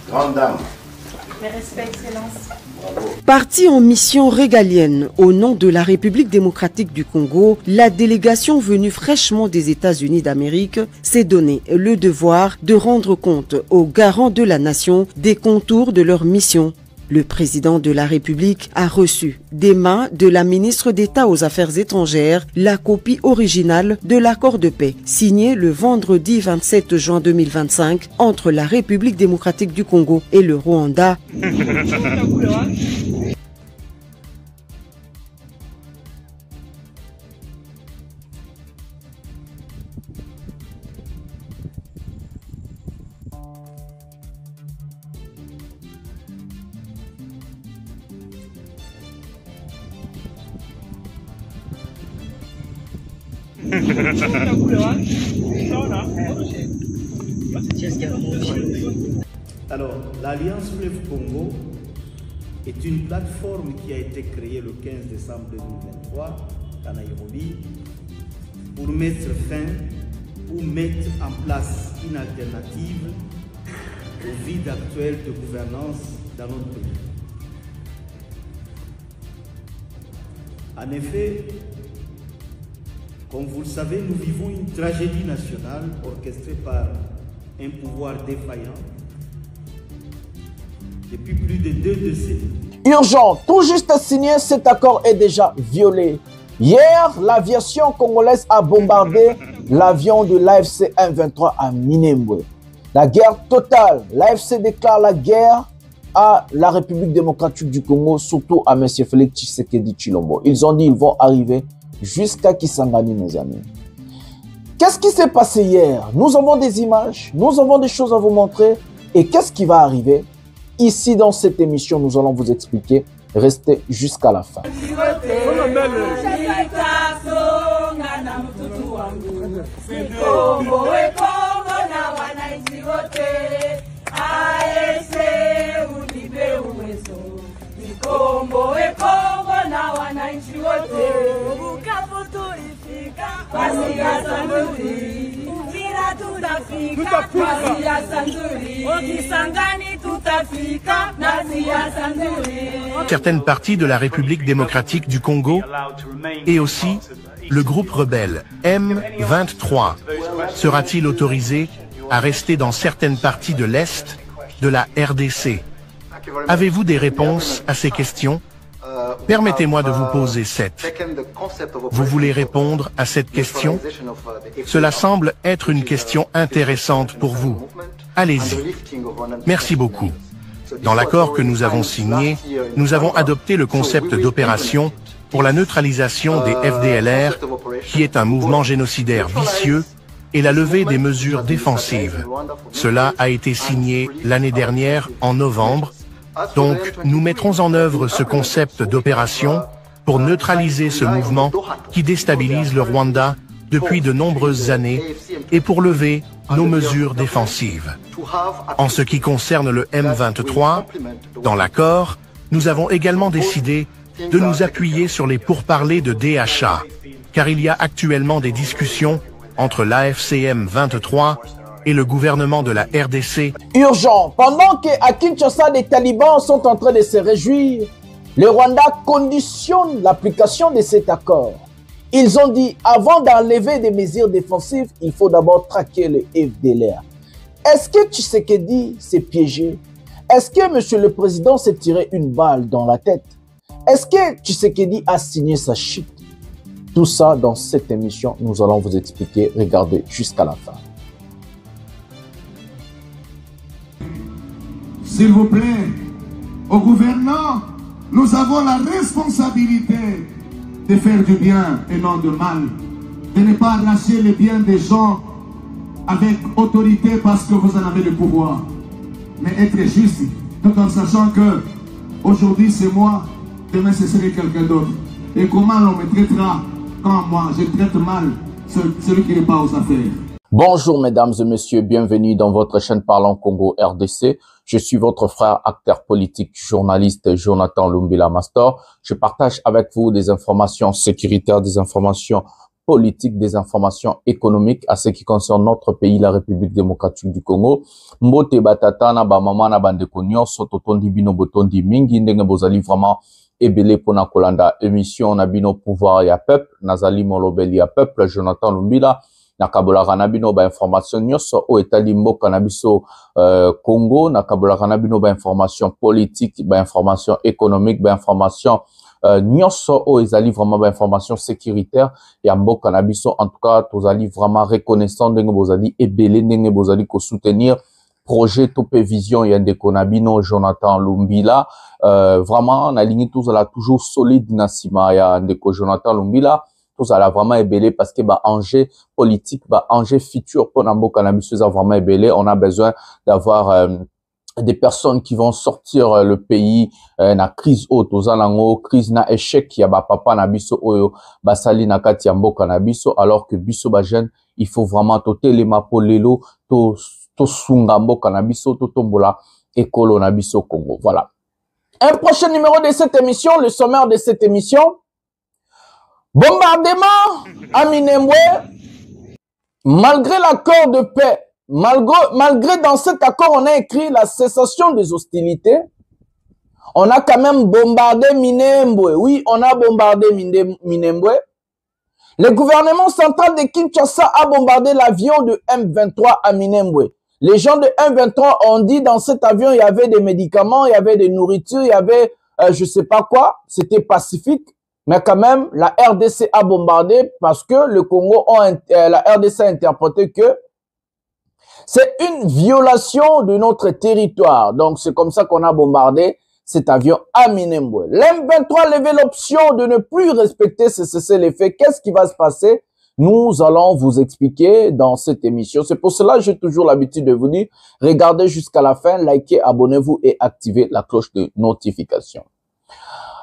Grande dame. Mes respects, Excellence. Partie en mission régalienne au nom de la République démocratique du Congo, la délégation venue fraîchement des États-Unis d'Amérique s'est donné le devoir de rendre compte aux garants de la nation des contours de leur mission. Le président de la République a reçu des mains de la ministre d'État aux Affaires étrangères la copie originale de l'accord de paix signé le vendredi 27 juin 2025 entre la République démocratique du Congo et le Rwanda. Alors, l'Alliance Fleuve Congo est une plateforme qui a été créée le 15 décembre 2023 à Nairobi pour mettre fin ou mettre en place une alternative au vide actuel de gouvernance dans notre pays. En effet, comme vous le savez, nous vivons une tragédie nationale orchestrée par un pouvoir défaillant depuis plus de 2 décennies. Urgent, tout juste signé, cet accord est déjà violé. Hier, l'aviation congolaise a bombardé l'avion de l'AFC M23 à Minembwe. La guerre totale. L'AFC déclare la guerre à la République démocratique du Congo, surtout à M. Félix Tshisekedi Tshilombo. Ils ont dit qu'ils vont arriver jusqu'à Kisangani, mes amis. Qu'est-ce qui s'est passé hier? Nous avons des images, nous avons des choses à vous montrer. Et qu'est-ce qui va arriver? Ici, dans cette émission, nous allons vous expliquer. Restez jusqu'à la fin. Certaines parties de la République démocratique du Congo et aussi le groupe rebelle M23 sera-t-il autorisé à rester dans certaines parties de l'Est de la RDC? Avez-vous des réponses à ces questions? Permettez-moi de vous poser 7. Vous voulez répondre à cette question? Cela semble être une question intéressante pour vous. Allez-y. Merci beaucoup. Dans l'accord que nous avons signé, nous avons adopté le concept d'opération pour la neutralisation des FDLR, qui est un mouvement génocidaire vicieux, et la levée des mesures défensives. Cela a été signé l'année dernière en novembre. Donc, nous mettrons en œuvre ce concept d'opération pour neutraliser ce mouvement qui déstabilise le Rwanda depuis de nombreuses années et pour lever nos mesures défensives. En ce qui concerne le M23, dans l'accord, nous avons également décidé de nous appuyer sur les pourparlers de DHA, car il y a actuellement des discussions entre l'AFCM 23 et le gouvernement de la RDC. Urgent, pendant qu'à Kinshasa, les talibans sont en train de se réjouir, le Rwanda conditionne l'application de cet accord. Ils ont dit, avant d'enlever des mesures défensives, il faut d'abord traquer le FDLR. Est-ce que Tshisekedi s'est piégé? Est-ce que M. le Président s'est tiré une balle dans la tête? Est-ce que Tshisekedi a signé sa chute? Tout ça dans cette émission, nous allons vous expliquer. Regardez jusqu'à la fin. S'il vous plaît, aux gouvernants, nous avons la responsabilité de faire du bien et non du mal, de ne pas arracher les biens des gens avec autorité parce que vous en avez le pouvoir, mais être juste, tout en sachant que aujourd'hui c'est moi, demain ce serait quelqu'un d'autre. Et comment l'on me traitera quand moi je traite mal celui qui n'est pas aux affaires. Bonjour mesdames et messieurs, bienvenue dans votre chaîne Parlons Congo RDC. Je suis votre frère, acteur politique, journaliste Jonathan Lumbila Mastor. Je partage avec vous des informations sécuritaires, des informations politiques, des informations économiques à ce qui concerne notre pays, la République démocratique du Congo. Mbote batata na ba mama na bandeko nyonso totondi bino botondi mingi ndenge bozali vraiment ebele pona kolanda émission na bino pouvoir ya peuple nazali molobeli ya peuple Jonathan Lumbila na kabolaka na bino ba information nyonso o etali mboka na biso Congo na kabolaka na bino ba information politique, ba information économique, ba information nyonso o ezali vraiment ba information sécuritaire ya mboka na biso. En tout cas tozali vraiment reconnaissant ndenge bozali ebele ndenge bozali ko soutenir projet Topé Vision ya ndeko na bino Jonathan Lumbila. Vraiment na ligne tozala toujours solide na sima ya ndeko Jonathan Lumbila. Tozala vraiment ebele parce que ba enjeu politique, ba enjeu futur pour na mboka na biso ça vraiment ebele. On a besoin d'avoir des personnes qui vont sortir le pays na crise haute ozalango crise na échec ya ba papa na biso oyo basali na kati ya mboka na biso, alors que biso ba jeune il faut vraiment totelema polelo to sunga mboka na biso to tombola ekolo na biso Congo. Voilà. Un prochain numéro de cette émission, le sommaire de cette émission. Bombardement à Minembwe, malgré l'accord de paix. Malgré dans cet accord, on a écrit la cessation des hostilités. On a quand même bombardé Minembwe. Oui, on a bombardé Minembwe. Le gouvernement central de Kinshasa a bombardé l'avion de M23 à Minembwe. Les gens de M23 ont dit dans cet avion, il y avait des médicaments, il y avait des nourritures, il y avait je sais pas quoi. C'était pacifique. Mais quand même, la RDC a bombardé parce que le Congo, la RDC a interprété que c'est une violation de notre territoire. Donc, c'est comme ça qu'on a bombardé cet avion à Minembwe. L'M23 a levé l'option de ne plus respecter ce cessez-le-feu. Qu'est-ce qui va se passer? Nous allons vous expliquer dans cette émission. C'est pour cela que j'ai toujours l'habitude de vous dire, regardez jusqu'à la fin, likez, abonnez-vous et activez la cloche de notification.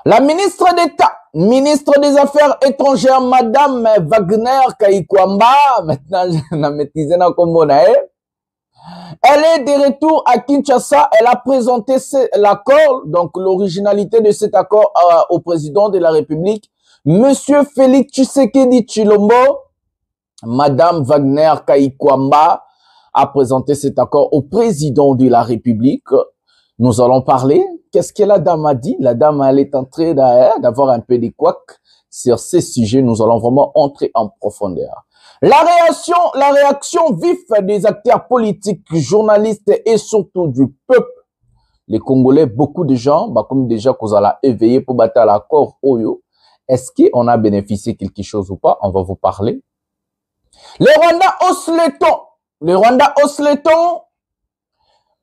La ministre d'État, ministre des Affaires étrangères, Madame Wagner Kaikwamba, maintenant, je n'ai maîtrisé dans comme elle est de retour à Kinshasa. Elle a présenté l'accord, donc l'originalité de cet accord au président de la République, Monsieur Félix Tshisekedi Tshilombo. Madame Wagner Kaikwamba a présenté cet accord au président de la République. Nous allons parler. Qu'est-ce que la dame a dit? La dame, elle est en train d'avoir un peu de couac sur ces sujets. Nous allons vraiment entrer en profondeur. La réaction vive des acteurs politiques, journalistes et surtout du peuple. Les Congolais, beaucoup de gens, comme déjà qu'on a éveillé pour battre l'accord Oyo. Est-ce qu'on a bénéficié quelque chose ou pas? On va vous parler. Les Rwandais haussent le ton. Les Rwandais haussent le ton.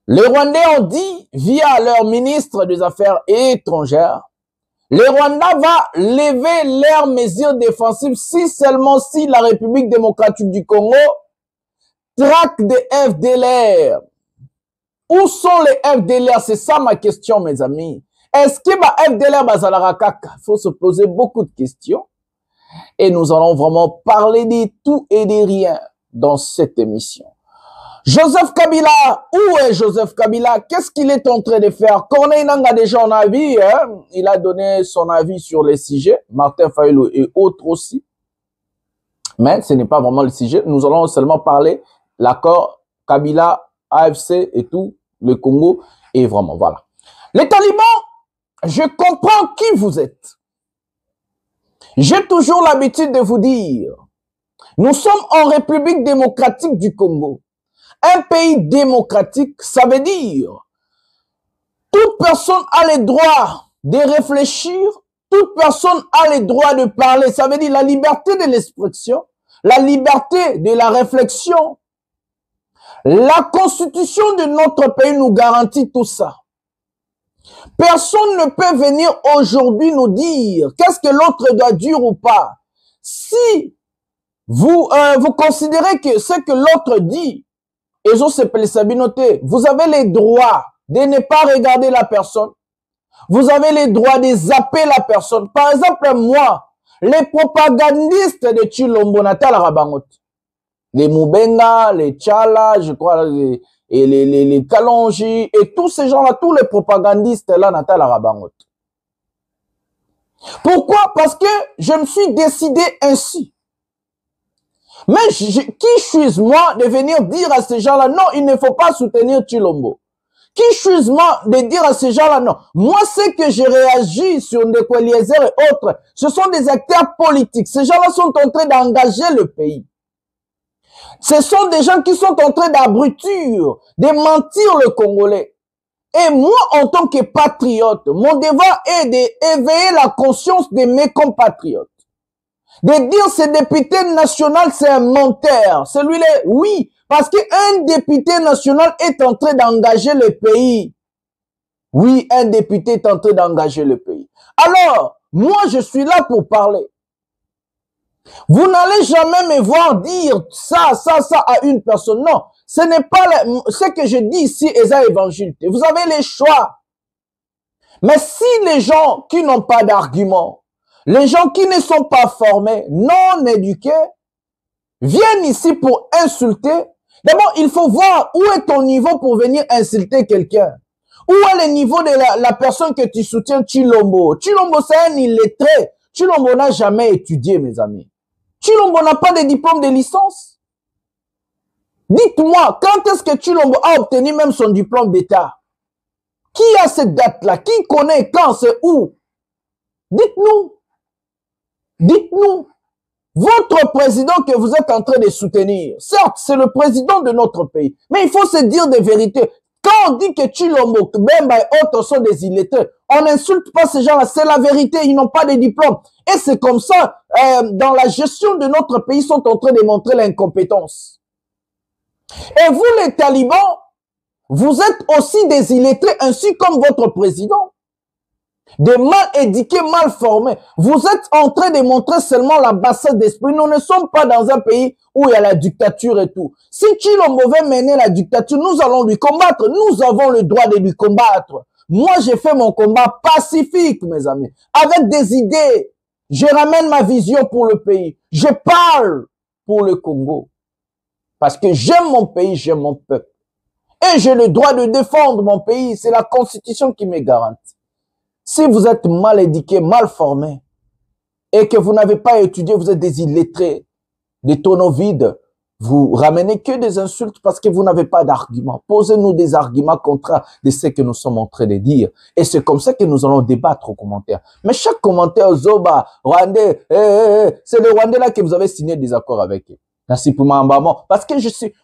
Les Rwandais ont dit, via leur ministre des Affaires étrangères, les Rwandais vont lever leurs mesures défensives seulement si la République démocratique du Congo traque des FDLR. Où sont les FDLR? C'est ça ma question, mes amis. Est-ce que les FDLR bazalaraka? Il faut se poser beaucoup de questions. Et nous allons vraiment parler de tout et de rien dans cette émission. Joseph Kabila, où est Joseph Kabila? Qu'est-ce qu'il est en train de faire? Corneille Nangaa déjà en avis, hein? Il a donné son avis sur les sujets, Martin Fayulu et autres aussi. Mais ce n'est pas vraiment le sujet. Nous allons seulement parler l'accord Kabila, AFC et tout, le Congo, et vraiment, voilà. Les talibans, je comprends qui vous êtes. J'ai toujours l'habitude de vous dire, nous sommes en République démocratique du Congo. Un pays démocratique, ça veut dire toute personne a le droit de réfléchir, toute personne a le droit de parler. Ça veut dire la liberté de l'expression, la liberté de la réflexion. La constitution de notre pays nous garantit tout ça. Personne ne peut venir aujourd'hui nous dire qu'est-ce que l'autre doit dire ou pas. Si vous considérez que ce que l'autre dit, vous avez le droit de ne pas regarder la personne. Vous avez le droit de zapper la personne. Par exemple, moi, les propagandistes de Tshilombo Natal Rabangot, les Moubenga, les Tchala, je crois, les Kalonji, et tous ces gens-là, tous les propagandistes là, Natal Rabangot. Pourquoi? Parce que je me suis décidé ainsi. Mais qui suis-moi de venir dire à ces gens-là, non, il ne faut pas soutenir Tshilombo? Qui suis-moi de dire à ces gens-là, non? Moi, c'est que j'ai réagi sur Ndeko Eliezer et autres. Ce sont des acteurs politiques. Ces gens-là sont en train d'engager le pays. Ce sont des gens qui sont en train d'abrutir, de mentir le Congolais. Et moi, en tant que patriote, mon devoir est d'éveiller la conscience de mes compatriotes. De dire ce député national, c'est un menteur. Celui-là, oui, parce qu'un député national est en train d'engager le pays. Oui, un député est en train d'engager le pays. Alors, moi, je suis là pour parler. Vous n'allez jamais me voir dire ça à une personne. Non, ce n'est pas ce que je dis ici, Eza Évangile. Vous avez les choix. Mais si les gens qui n'ont pas d'argument, les gens qui ne sont pas formés, non éduqués, viennent ici pour insulter, d'abord, il faut voir où est ton niveau pour venir insulter quelqu'un. Où est le niveau de la personne que tu soutiens, Tshilombo? Tshilombo, c'est un illettré. Tshilombo n'a jamais étudié, mes amis. Tshilombo n'a pas de diplôme de licence. Dites-moi, quand est-ce que Tshilombo a obtenu même son diplôme d'État? Qui a cette date-là? Qui connaît quand, c'est où? Dites-nous. Dites-nous. Votre président que vous êtes en train de soutenir, certes, c'est le président de notre pays, mais il faut se dire des vérités. Quand on dit que Tshilombo, Bemba et autres sont des illettrés, on n'insulte pas ces gens-là, c'est la vérité, ils n'ont pas de diplôme. Et c'est comme ça, dans la gestion de notre pays, ils sont en train de montrer l'incompétence. Et vous, les talibans, vous êtes aussi des illettrés, ainsi comme votre président. Des mal éduqués, mal formés. Vous êtes en train de montrer seulement la bassesse d'esprit. Nous ne sommes pas dans un pays où il y a la dictature et tout. Si Tshilombo veut mener la dictature, nous allons lui combattre. Nous avons le droit de lui combattre. Moi, j'ai fait mon combat pacifique, mes amis, avec des idées. Je ramène ma vision pour le pays. Je parle pour le Congo. Parce que j'aime mon pays, j'aime mon peuple. Et j'ai le droit de défendre mon pays. C'est la Constitution qui me garantit. Si vous êtes mal éduqué, mal formé, et que vous n'avez pas étudié, vous êtes des illettrés, des tonneaux vides, vous ramenez que des insultes parce que vous n'avez pas d'arguments. Posez-nous des arguments contraires de ce que nous sommes en train de dire. Et c'est comme ça que nous allons débattre aux commentaires. Mais chaque commentaire, Zoba, Rwandais, c'est le Rwandais là que vous avez signé des accords avec eux. Parce que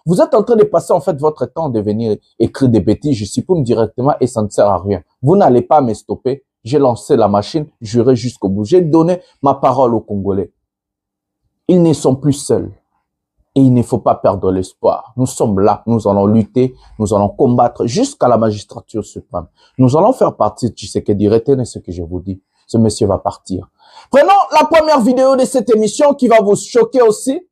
vous êtes en train de passer en fait votre temps de venir écrire des bêtises, je supprime directement et ça ne sert à rien. Vous n'allez pas me stopper. J'ai lancé la machine, j'irai jusqu'au bout. J'ai donné ma parole aux Congolais. Ils ne sont plus seuls. Et il ne faut pas perdre l'espoir. Nous sommes là, nous allons lutter, nous allons combattre jusqu'à la magistrature suprême. Nous allons faire partie de Tshisekedi. Retenez ce que je vous dis. Ce monsieur va partir. Prenons la première vidéo de cette émission qui va vous choquer aussi.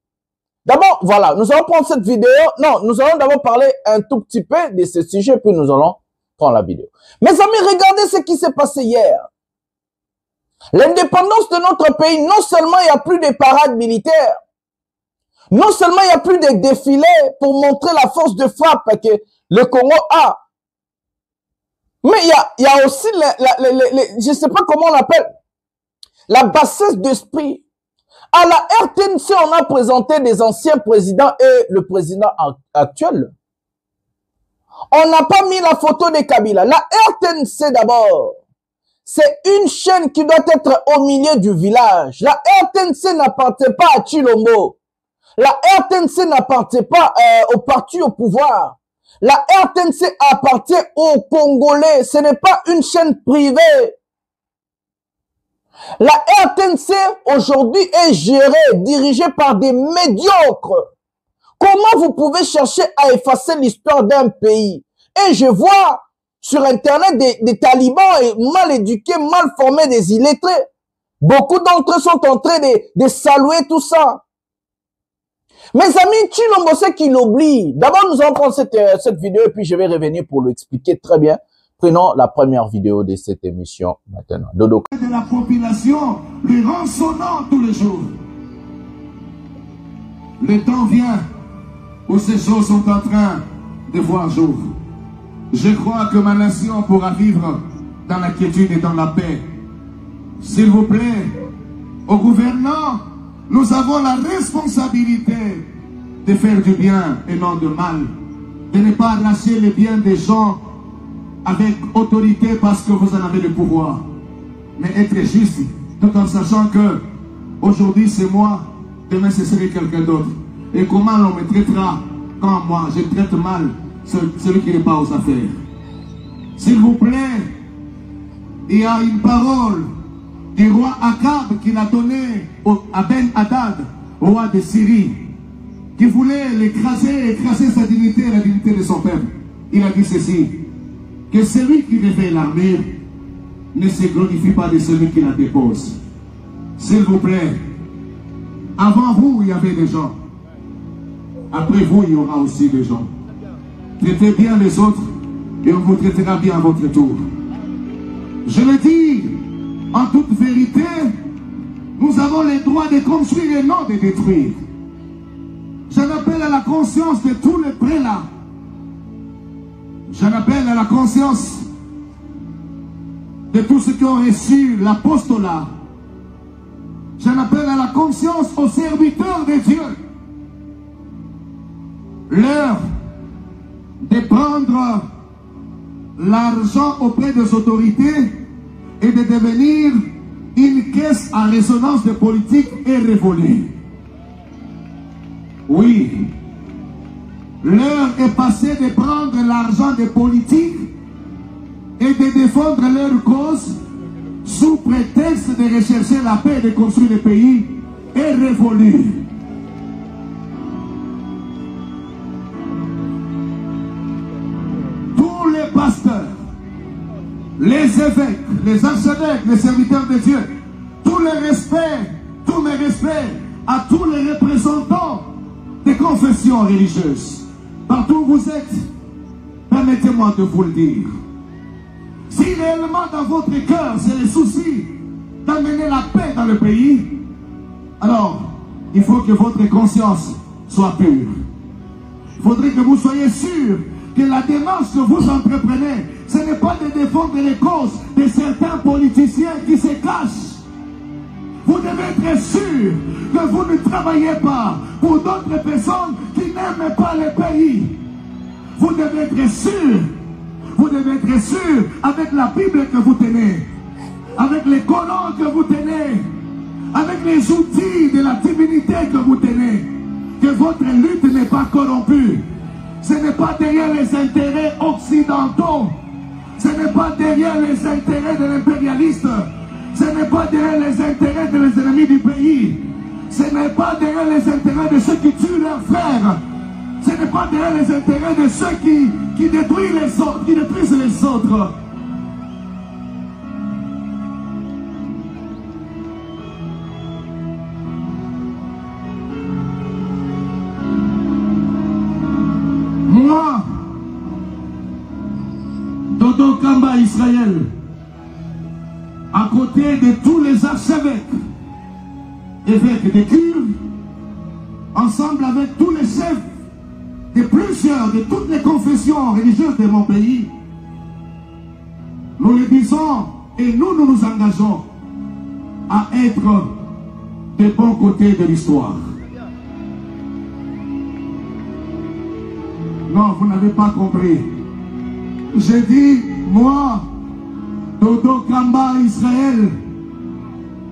D'abord, voilà, nous allons prendre cette vidéo. Non, nous allons d'abord parler un tout petit peu de ce sujet, puis nous allons prendre la vidéo. Mes amis, regardez ce qui s'est passé hier. L'indépendance de notre pays, non seulement il n'y a plus de parades militaires, non seulement il n'y a plus de défilés pour montrer la force de frappe que le Congo a, mais il y a aussi, je ne sais pas comment on l'appelle, la bassesse d'esprit. À la RTNC, on a présenté des anciens présidents et le président actuel. On n'a pas mis la photo de Kabila. La RTNC d'abord, c'est une chaîne qui doit être au milieu du village. La RTNC n'appartient pas à Tshilombo. La RTNC n'appartient pas au parti au pouvoir. La RTNC appartient aux Congolais. Ce n'est pas une chaîne privée. La RTNC aujourd'hui est gérée, dirigée par des médiocres. Comment vous pouvez chercher à effacer l'histoire d'un pays? Et je vois sur Internet des talibans mal éduqués, mal formés, des illettrés. Beaucoup d'entre eux sont en train de saluer tout ça. Mes amis, Tshilombo, c'est qu'il oublie. D'abord, nous allons prendre cette vidéo et puis je vais revenir pour l'expliquer très bien. Prenons la première vidéo de cette émission maintenant. Dodo. De la population lui rançonnant tous les jours. Le temps vient où ces choses sont en train de voir jour. Je crois que ma nation pourra vivre dans la quiétude et dans la paix. S'il vous plaît, aux gouvernants, nous avons la responsabilité de faire du bien et non de mal, de ne pas arracher les biens des gens avec autorité parce que vous en avez le pouvoir, mais être juste, tout en sachant que aujourd'hui c'est moi, demain ce serait quelqu'un d'autre. Et comment l'on me traitera quand moi je traite mal celui qui n'est pas aux affaires? S'il vous plaît, il y a une parole du roi Akab qu'il a donnée à Ben Hadad, roi de Syrie, qui voulait écraser sa dignité et la dignité de son peuple. Il a dit ceci: que celui qui réveille l'armée ne se glorifie pas de celui qui la dépose. S'il vous plaît, avant vous, il y avait des gens. Après vous, il y aura aussi des gens. Traitez bien les autres et on vous traitera bien à votre tour. Je le dis en toute vérité, nous avons le droit de construire et non de détruire. J'en appelle à la conscience de tous les prélats. J'en appelle à la conscience de tous ceux qui ont reçu l'apostolat. J'en appelle à la conscience aux serviteurs de Dieu. L'heure de prendre l'argent auprès des autorités et de devenir une caisse à résonance de politique est révolue. Oui, l'heure est passée de prendre l'argent des politiques et de défendre leur cause sous prétexte de rechercher la paix et de construire le pays est révolue. Tous les pasteurs, les évêques, les archevêques, les serviteurs de Dieu, tous mes respects à tous les représentants des confessions religieuses, partout où vous êtes, permettez-moi de vous le dire. Si réellement dans votre cœur c'est le souci d'amener la paix dans le pays, alors il faut que votre conscience soit pure. Il faudrait que vous soyez sûr que la démarche que vous entreprenez, ce n'est pas de défendre les causes de certains politiciens qui se cachent. Vous devez être sûr que vous ne travaillez pas pour d'autres personnes qui n'aiment pas le pays. Vous devez être sûr. Vous devez être sûr avec la Bible que vous tenez, avec les Corans que vous tenez, avec les outils de la divinité que vous tenez, que votre lutte n'est pas corrompue. Ce n'est pas derrière les intérêts occidentaux, ce n'est pas derrière les intérêts de l'impérialiste, ce n'est pas derrière les intérêts des ennemis du pays, ce n'est pas derrière les intérêts de ceux qui tuent leurs frères, ce n'est pas derrière les intérêts de ceux qui détruisent les autres, qui détruisent les autres. Moi, Dodo Kamba Israël, à côté de tous les archevêques, évêques de culte, ensemble avec tous les chefs de de toutes les confessions religieuses de mon pays, nous le disons et nous nous engageons à être des bons côtés de l'histoire. Non, vous n'avez pas compris. J'ai dit, moi, Dodo Kamba Israël,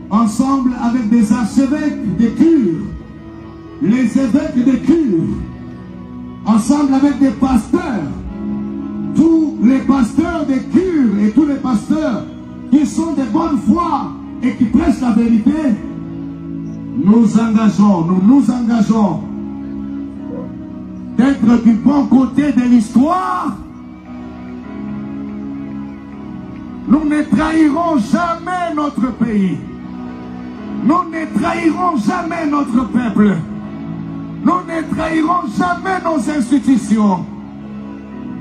ensemble avec des archevêques de cure, les évêques de cure, ensemble avec des pasteurs, tous les pasteurs de cure et tous les pasteurs qui sont de bonne foi et qui prêchent la vérité, nous nous engageons d'être du bon côté de l'histoire. Nous ne trahirons jamais notre pays. Nous ne trahirons jamais notre peuple. Nous ne trahirons jamais nos institutions.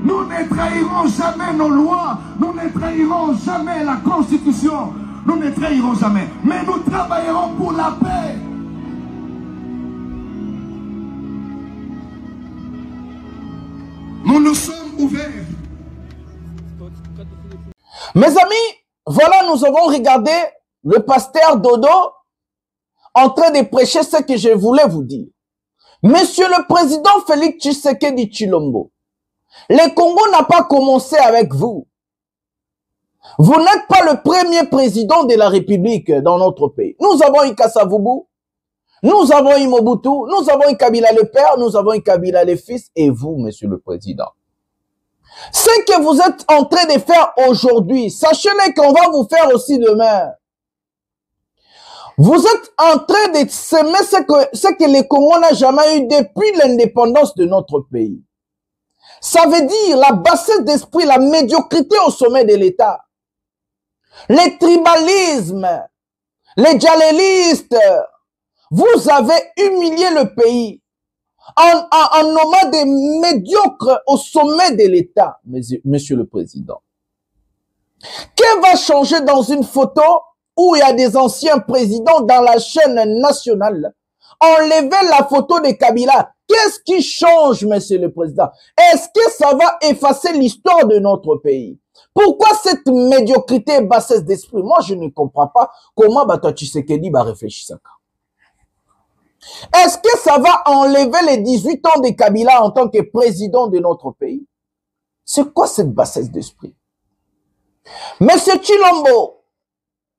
Nous ne trahirons jamais nos lois. Nous ne trahirons jamais la Constitution. Nous ne trahirons jamais. Mais nous travaillerons pour la paix. Nous nous sommes ouverts. Mes amis, voilà, nous avons regardé le pasteur Dodo en train de prêcher ce que je voulais vous dire. Monsieur le président Félix Tshisekedi Tshilombo, le Congo n'a pas commencé avec vous. Vous n'êtes pas le premier président de la République dans notre pays. Nous avons eu Kassavubu, nous avons eu Mobutu, nous avons eu Kabila le père, nous avons eu Kabila le fils, et vous, monsieur le président. Ce que vous êtes en train de faire aujourd'hui, sachez-le qu'on va vous faire aussi demain. Vous êtes en train de semer ce que le Congo n'a jamais eu depuis l'indépendance de notre pays. Ça veut dire la bassesse d'esprit, la médiocrité au sommet de l'État. Les tribalismes, les djalelistes, vous avez humilié le pays en nommant des médiocres au sommet de l'État, monsieur le président. Qu'est-ce qui va changer dans une photo où il y a des anciens présidents dans la chaîne nationale? Enlevez la photo de Kabila. Qu'est-ce qui change, monsieur le président? Est-ce que ça va effacer l'histoire de notre pays? Pourquoi cette médiocrité et bassesse d'esprit? Moi, je ne comprends pas comment Bata Tshisekedi va réfléchir ça. Est-ce que ça va enlever les 18 ans de Kabila en tant que président de notre pays? C'est quoi cette bassesse d'esprit? Monsieur Tshilombo,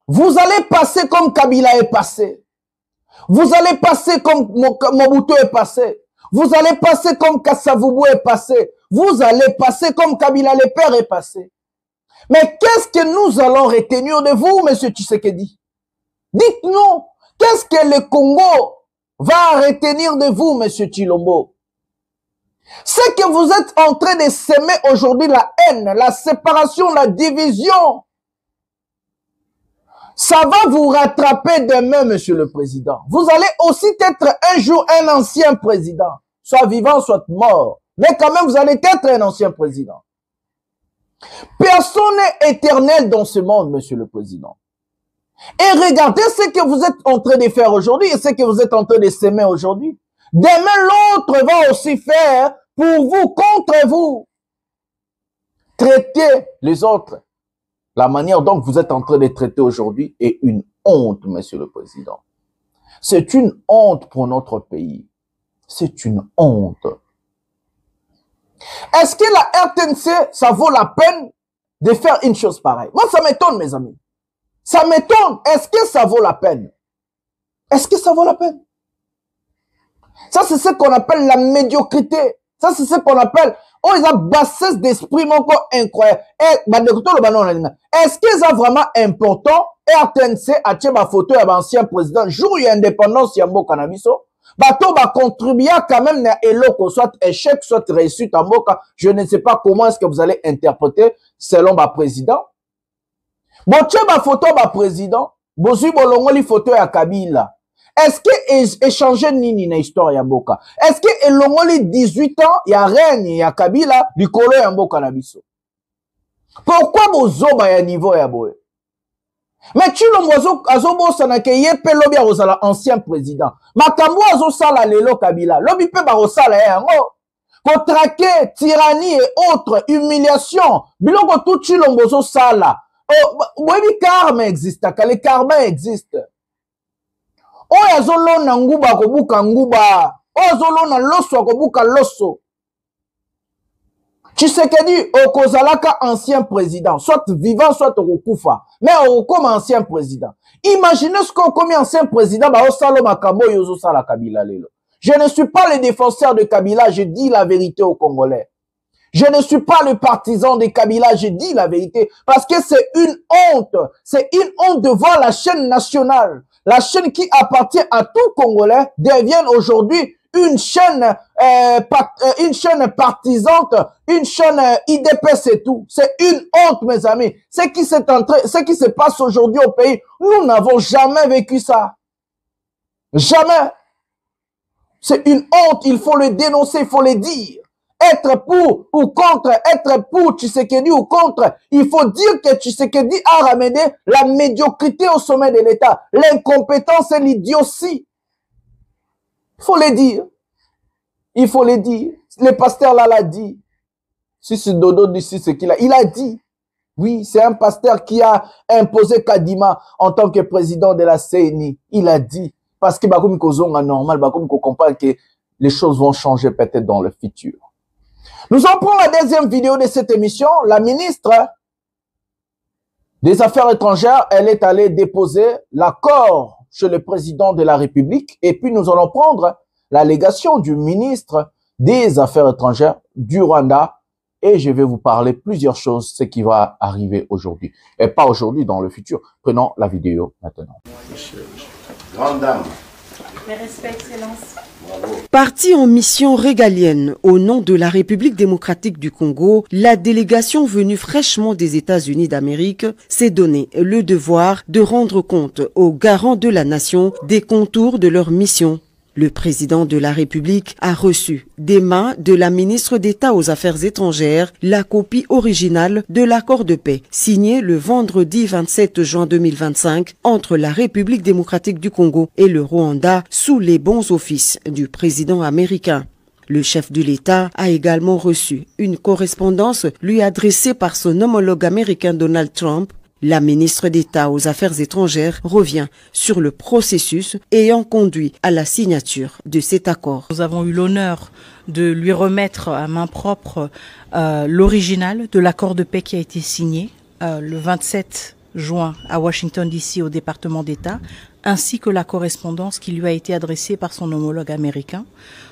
vous allez passer comme Kabila est passé. Vous allez passer comme Mobutu est passé. Vous allez passer comme Kassavubu est passé. Vous allez passer comme Kabila le père est passé. Mais qu'est-ce que nous allons retenir de vous, monsieur Tshisekedi? Dites-nous, qu'est-ce que le Congo va retenir de vous, monsieur Tshilombo? C'est que vous êtes en train de semer aujourd'hui la haine, la séparation, la division. Ça va vous rattraper demain, monsieur le président. Vous allez aussi être un jour un ancien président. Soit vivant, soit mort. Mais quand même, vous allez être un ancien président. Personne n'est éternel dans ce monde, monsieur le président. Et regardez ce que vous êtes en train de faire aujourd'hui et ce que vous êtes en train de s'aimer aujourd'hui. Demain, l'autre va aussi faire pour vous, contre vous. Traitez les autres. La manière dont vous êtes en train de traiter aujourd'hui est une honte, monsieur le président. C'est une honte pour notre pays. C'est une honte. Est-ce que la RTNC, ça vaut la peine de faire une chose pareille? Moi, ça m'étonne, mes amis. Ça m'étonne. Est-ce que ça vaut la peine? Est-ce que ça vaut la peine? Ça, c'est ce qu'on appelle la médiocrité. Ça, c'est ce qu'on appelle, oh, ils ont bassesse d'esprit, mon corps incroyable. Est-ce que c'est vraiment important? RTNC a tiré ma photo à l'ancien président. Jour il y a indépendance, il y a un cannabiso. Bato va contribuer quand même à eloko, soit échec, soit réussite en boka. Je ne sais pas comment est-ce que vous allez interpréter selon ma président. Bon, tu ma photo ma président. Bozu bolongoli photo ya Kabila. Est-ce que échanger nini na histoire ya mboka? Est-ce que elongoli 18 ans ya règne ya Kabila likolo ya mboka na biso? Pourquoi bozoba ya niveau ya boye? Mais tu l'ombozo azobosa na ke yepe lobi a rozala ancien président. Makambo azosala lelo Kabila. Lobi pe ba rozala yango. Contraquer, tyrannie et autres, humiliation. Biloko tout tu l'ombozo sala. Oui, karma existe. Le karma existe. Oh, yazolo na nguba kobuka nguba. Oh, yazolo na loso kobuka loso. Tshisekedi okozalaka ancien président, soit vivant, soit okufa. Mais comme ancien président. Imaginez ce qu'on comme ancien président, ba osalo makambo yozo sala Kabila lelo. Je ne suis pas le défenseur de Kabila, je dis la vérité aux Congolais. Je ne suis pas le partisan de Kabila, je dis la vérité. Parce que c'est une honte. C'est une honte de voir la chaîne nationale, la chaîne qui appartient à tout Congolais, devienne aujourd'hui une chaîne partisante, une chaîne IDPS et tout. C'est une honte, mes amis. Ce qui se passe aujourd'hui au pays, nous n'avons jamais vécu ça. Jamais. C'est une honte, il faut le dénoncer, il faut le dire. Être pour ou contre, être pour Tshisekedi ou contre, il faut dire que Tshisekedi a ramené la médiocrité au sommet de l'État, l'incompétence et l'idiotie. Il faut le dire. Il faut le dire. Le pasteur là l'a dit. Si c'est Dodo d'ici, c'est qu'il a. Il a dit. Oui, c'est un pasteur qui a imposé Kadima en tant que président de la CNI. Il a dit. parce que bakomi kozonga normal, bakomi ko comprendre que les choses vont changer peut-être dans le futur. Nous en prenons la deuxième vidéo de cette émission. La ministre des Affaires étrangères, elle est allée déposer l'accord chez le président de la République. Et puis nous allons prendre l'allégation du ministre des Affaires étrangères du Rwanda. Et je vais vous parler plusieurs choses, ce qui va arriver aujourd'hui. Et pas aujourd'hui, dans le futur. Prenons la vidéo maintenant. Grande dame. Mes respects, Excellence. Partie en mission régalienne au nom de la République démocratique du Congo, la délégation venue fraîchement des États-Unis d'Amérique s'est donné le devoir de rendre compte aux garants de la nation des contours de leur mission. Le président de la République a reçu des mains de la ministre d'État aux Affaires étrangères la copie originale de l'accord de paix signé le vendredi 27 juin 2025 entre la République démocratique du Congo et le Rwanda sous les bons offices du président américain. Le chef de l'État a également reçu une correspondance lui adressée par son homologue américain Donald Trump. La ministre d'État aux Affaires étrangères revient sur le processus ayant conduit à la signature de cet accord. Nous avons eu l'honneur de lui remettre à main propre l'original de l'accord de paix qui a été signé le 27 juin à Washington DC au département d'État, ainsi que la correspondance qui lui a été adressée par son homologue américain.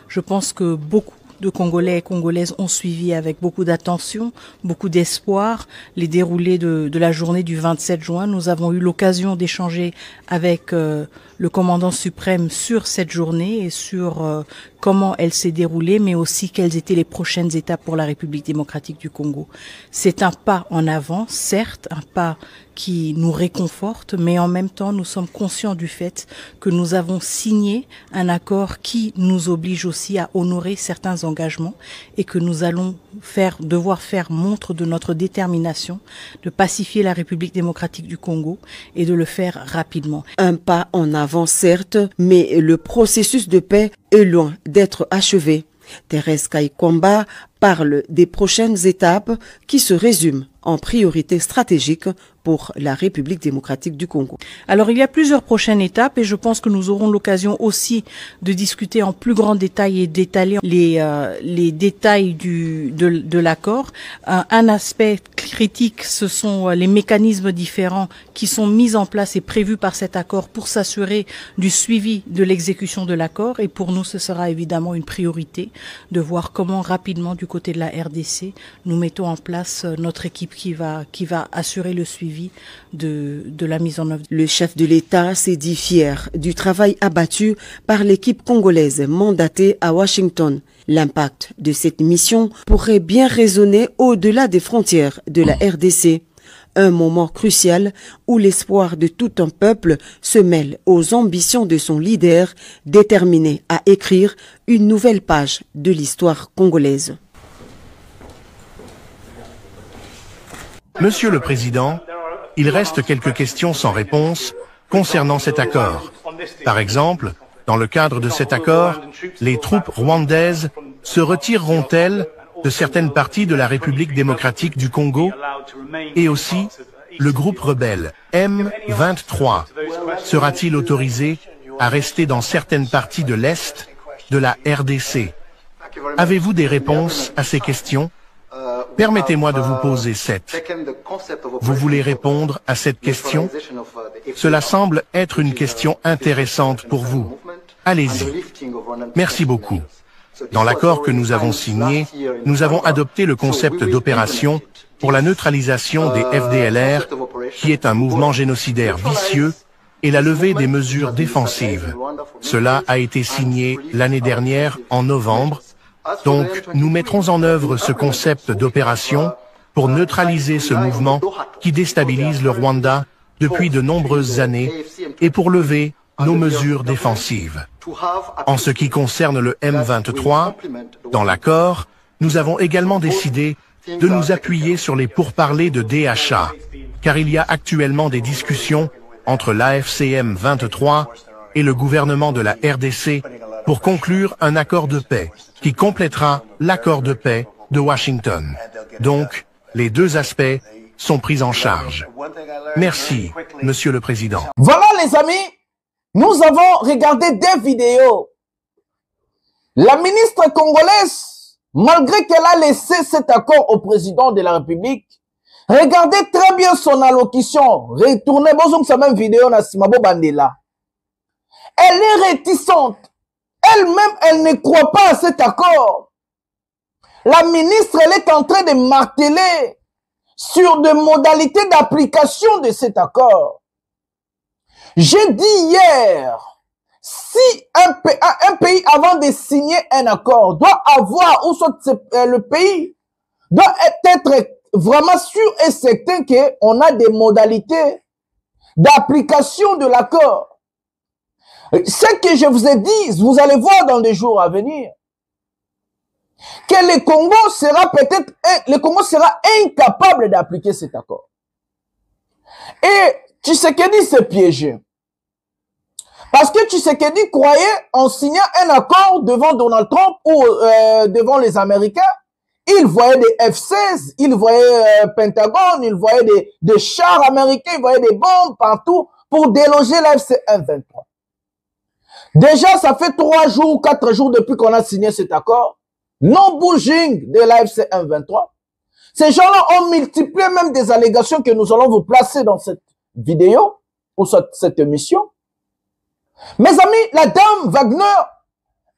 Je pense que beaucoup de Congolais et Congolaises ont suivi avec beaucoup d'attention, beaucoup d'espoir les déroulés de la journée du 27 juin. Nous avons eu l'occasion d'échanger avec le commandant suprême sur cette journée et sur comment elle s'est déroulée, mais aussi quelles étaient les prochaines étapes pour la République démocratique du Congo. C'est un pas en avant, certes, un pas qui nous réconforte, mais en même temps, nous sommes conscients du fait que nous avons signé un accord qui nous oblige aussi à honorer certains engagements et que nous allons devoir faire montre de notre détermination de pacifier la République démocratique du Congo et de le faire rapidement. Un pas en avant, certes, mais le processus de paix est loin d'être achevé. Thérèse Kaikwamba parle des prochaines étapes qui se résument en priorité stratégique pour la République démocratique du Congo. Alors il y a plusieurs prochaines étapes et je pense que nous aurons l'occasion aussi de discuter en plus grand détail et d'étaler les détails de l'accord. Un aspect critique, ce sont les mécanismes différents qui sont mis en place et prévus par cet accord pour s'assurer du suivi de l'exécution de l'accord, et pour nous ce sera évidemment une priorité de voir comment rapidement du côté de la RDC nous mettons en place notre équipe qui va assurer le suivi de la mise en œuvre. Le chef de l'État s'est dit fier du travail abattu par l'équipe congolaise mandatée à Washington. L'impact de cette mission pourrait bien résonner au-delà des frontières de la RDC. Un moment crucial où l'espoir de tout un peuple se mêle aux ambitions de son leader, déterminé à écrire une nouvelle page de l'histoire congolaise. Monsieur le Président, il reste quelques questions sans réponse concernant cet accord. Par exemple, dans le cadre de cet accord, les troupes rwandaises se retireront-elles de certaines parties de la République démocratique du Congo? Et aussi, le groupe rebelle M23 sera-t-il autorisé à rester dans certaines parties de l'Est de la RDC? Avez-vous des réponses à ces questions? Permettez-moi de vous poser 7. Vous voulez répondre à cette question? Cela semble être une question intéressante pour vous. Allez-y. Merci beaucoup. Dans l'accord que nous avons signé, nous avons adopté le concept d'opération pour la neutralisation des FDLR, qui est un mouvement génocidaire vicieux, et la levée des mesures défensives. Cela a été signé l'année dernière en novembre. Donc, nous mettrons en œuvre ce concept d'opération pour neutraliser ce mouvement qui déstabilise le Rwanda depuis de nombreuses années et pour lever nos mesures défensives. En ce qui concerne le M23, dans l'accord, nous avons également décidé de nous appuyer sur les pourparlers de DHA, car il y a actuellement des discussions entre l'AFCM 23 et le gouvernement de la RDC pour conclure un accord de paix qui complétera l'accord de paix de Washington. Donc, les deux aspects sont pris en charge. Merci, Monsieur le Président. Voilà les amis, Nous avons regardé des vidéos. La ministre congolaise, malgré qu'elle a laissé cet accord au président de la République, regardez très bien son allocution. Retournez, bonjour, sa même vidéo, Nassimabo Bandela. Elle est réticente. Elle-même, elle ne croit pas à cet accord. La ministre, elle est en train de marteler sur des modalités d'application de cet accord. J'ai dit hier, si un pays, avant de signer un accord, doit avoir, ou soit le pays, doit être vraiment sûr et certain qu'on a des modalités d'application de l'accord. Ce que je vous ai dit, vous allez voir dans les jours à venir, que le Congo sera incapable d'appliquer cet accord. Et Tshisekedi s'est piégé. Parce que Tshisekedi croyait en signant un accord devant Donald Trump ou devant les Américains. Il voyait des F-16, il voyait Pentagone, il voyait des chars américains, il voyait des bombes partout pour déloger la FC-123. Déjà, ça fait 3 jours, 4 jours depuis qu'on a signé cet accord. Non bouging de la FC-123. Ces gens-là ont multiplié même des allégations que nous allons vous placer dans cette vidéo ou cette émission. Mes amis, la dame Wagner,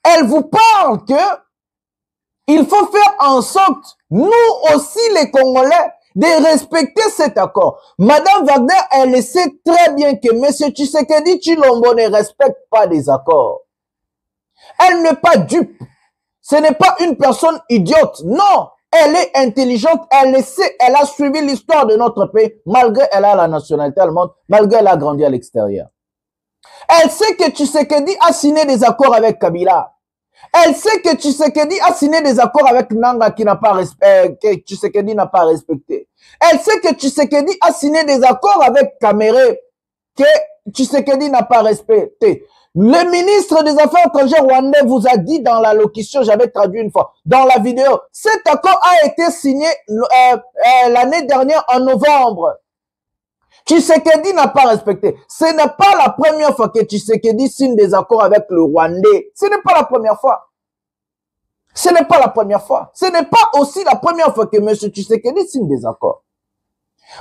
elle vous parle que il faut faire en sorte, nous aussi les Congolais, de respecter cet accord. Madame Wagner, elle sait très bien que M. Tshisekedi Tshilombo ne respecte pas les accords. Elle n'est pas dupe. Ce n'est pas une personne idiote. Non, elle est intelligente. Elle le sait. Elle a suivi l'histoire de notre pays, malgré qu'elle a la nationalité allemande, malgré qu'elle a grandi à l'extérieur. Elle sait que Tshisekedi a signé des accords avec Kabila. Elle sait que Tshisekedi a signé des accords avec Nanga que Tshisekedi n'a pas respecté. Elle sait que Tshisekedi a signé des accords avec Kamere que Tshisekedi n'a pas respecté. Le ministre des Affaires étrangères rwandais vous a dit dans l'allocution, j'avais traduit une fois, dans la vidéo, cet accord a été signé l'année dernière en novembre. Tshisekedi n'a pas respecté. Ce n'est pas la première fois que Tshisekedi signe des accords avec le Rwandais. Ce n'est pas la première fois. Ce n'est pas la première fois. Ce n'est pas aussi la première fois que M. Tshisekedi signe des accords.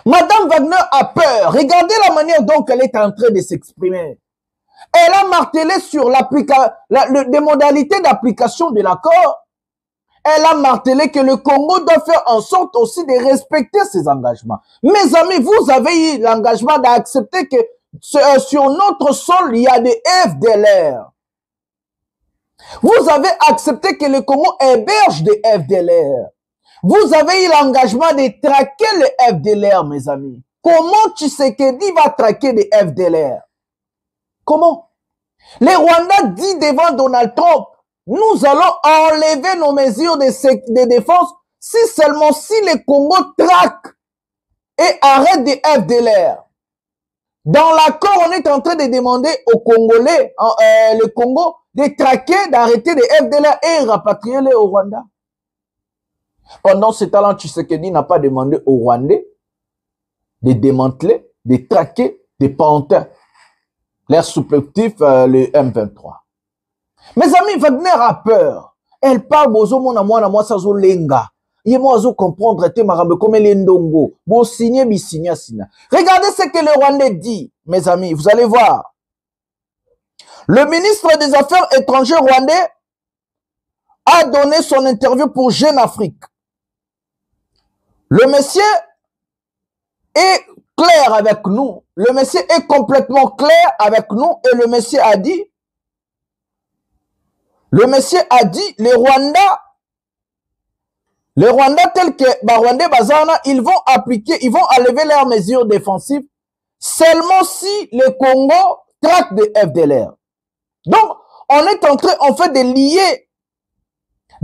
Madame Wagner a peur. Regardez la manière dont elle est en train de s'exprimer. Elle a martelé sur des modalités d'application de l'accord. Elle a martelé que le Congo doit faire en sorte aussi de respecter ses engagements. Mes amis, vous avez eu l'engagement d'accepter que sur notre sol, il y a des FDLR. Vous avez accepté que le Congo héberge des FDLR. Vous avez eu l'engagement de traquer les FDLR, mes amis. Comment Tshisekedi va traquer des FDLR? Comment? Les Rwandais disent devant Donald Trump, nous allons enlever nos mesures de défense seulement si le Congo traque et arrête des FDLR. Dans l'accord, on est en train de demander aux Congolais, le Congo, de traquer, d'arrêter des FDLR et rapatrier-les au Rwanda. Pendant ce temps-là, Tshisekedi n'a pas demandé aux Rwandais de démanteler, de traquer des panthères. L'air supplétif, le M23. Mes amis, Wagner a peur. Elle parle bozo mona moi sazo lenga. Yemo azo comprendre te marambe comme les ndongo. Bo signer bi signer sina. Regardez ce que le Rwandais dit, mes amis, vous allez voir. Le ministre des Affaires étrangères rwandais a donné son interview pour Jeune Afrique. Le monsieur est clair avec nous. Le monsieur est complètement clair avec nous et le monsieur a dit les Rwandais tels que Rwandais Bazana, ils vont enlever leurs mesures défensives seulement si le Congo traque des FDLR. Donc, on est en train, on fait de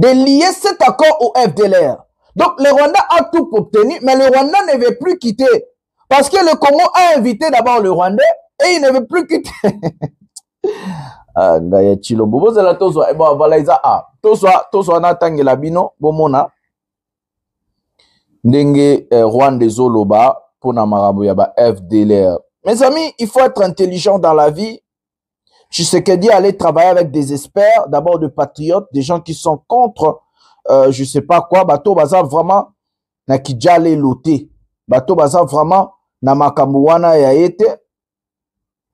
lier cet accord au FDLR. Donc, le Rwanda a tout obtenu, mais le Rwanda ne veut plus quitter. Parce que le Congo a invité d'abord le Rwandais et il ne veut plus quitter. Ndaya Tshilombo bozala tozwa bon voilà iza tozwa na tangela bino bomona ndenge Rwanda zoloba pona marambo ya ba FDLR. Mes amis, il faut être intelligent dans la vie. Tshisekedi allait travailler avec des experts, d'abord de patriotes, des gens qui sont contre, je sais pas quoi, bato baza vraiment na kijale loté, bato baza vraiment na makamouana ya ete,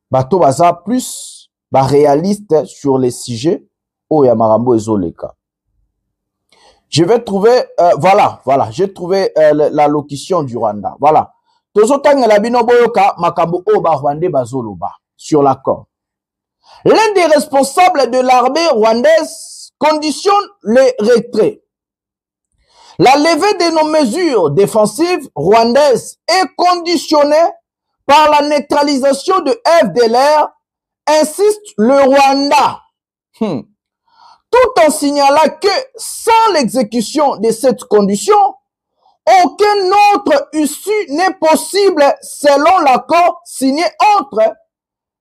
bato baza plus réaliste sur les sujets oh ya marambo ezoleka. Je vais trouver, voilà, j'ai trouvé la locution du Rwanda, voilà. Tozotanga la bino boyoka makambo o ba rwandais bazoloba sur l'accord. L'un des responsables de l'armée rwandaise conditionne le retrait. La levée de nos mesures défensives rwandaises est conditionnée par la neutralisation de FDLR, insiste le Rwanda. Tout en signalant que sans l'exécution de cette condition, aucun autre issue n'est possible selon l'accord signé entre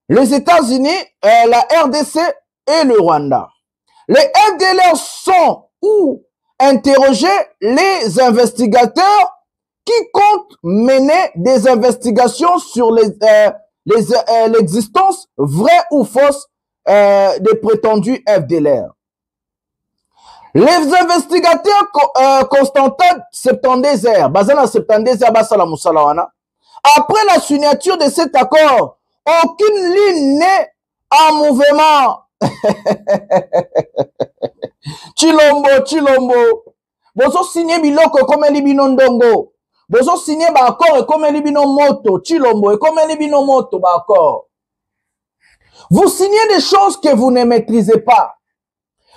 les États-Unis, la RDC et le Rwanda. Les FDLR sont ou interroger les investigateurs qui comptent mener des investigations sur l'existence vraie ou fausse des prétendus FDLR. Les investigateurs Constantin Septandézer, Bazana Septandézer, Basala Moussalawana, après la signature de cet accord, aucune ligne n'est en mouvement. Chilombo. Bozo signé biloko comme libino ndongo. Bozo signé ba accord comme libino moto. Chilombo et comme libino moto ba accord. Vous signez des choses que vous ne maîtrisez pas.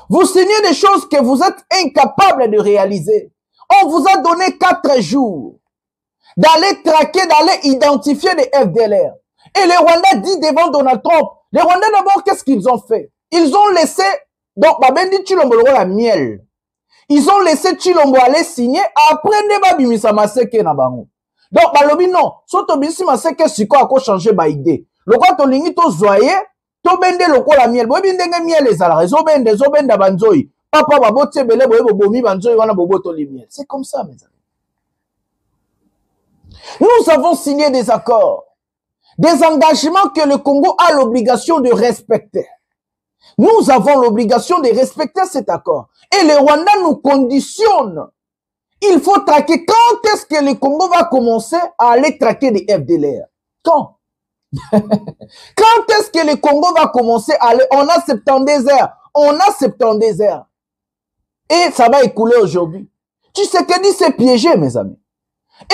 Vous signez des choses que vous êtes incapable de réaliser. On vous a donné 4 jours d'aller traquer, d'aller identifier les FDLR. Et les Rwandais dit devant Donald Trump, les Rwandais d'abord, qu'est-ce qu'ils ont fait? Ils ont laissé, donc, Babendi Chilombo la miel. Ils ont laissé Chilombo aller signer, après Neba Bimisa Maseke na bango. Donc, balobi non, soto Bimisa Maseke siko ako changer ba idée. Loko to lingi to zoye, to bende loko la miel. Boye bindenge miel ezala, zobenda banzoi. Papa babote bele boye bobomi banzoi wana boboto li miel. C'est comme ça, mes amis. Nous avons signé des accords, des engagements que le Congo a l'obligation de respecter. Nous avons l'obligation de respecter cet accord. Et le Rwanda nous conditionne. Il faut traquer. Quand est-ce que le Congo va commencer à aller traquer des FDLR? Quand? Quand est-ce que le Congo va commencer à aller? On a 72 heures. Et ça va écouler aujourd'hui. Tshisekedi s'est piégé, mes amis.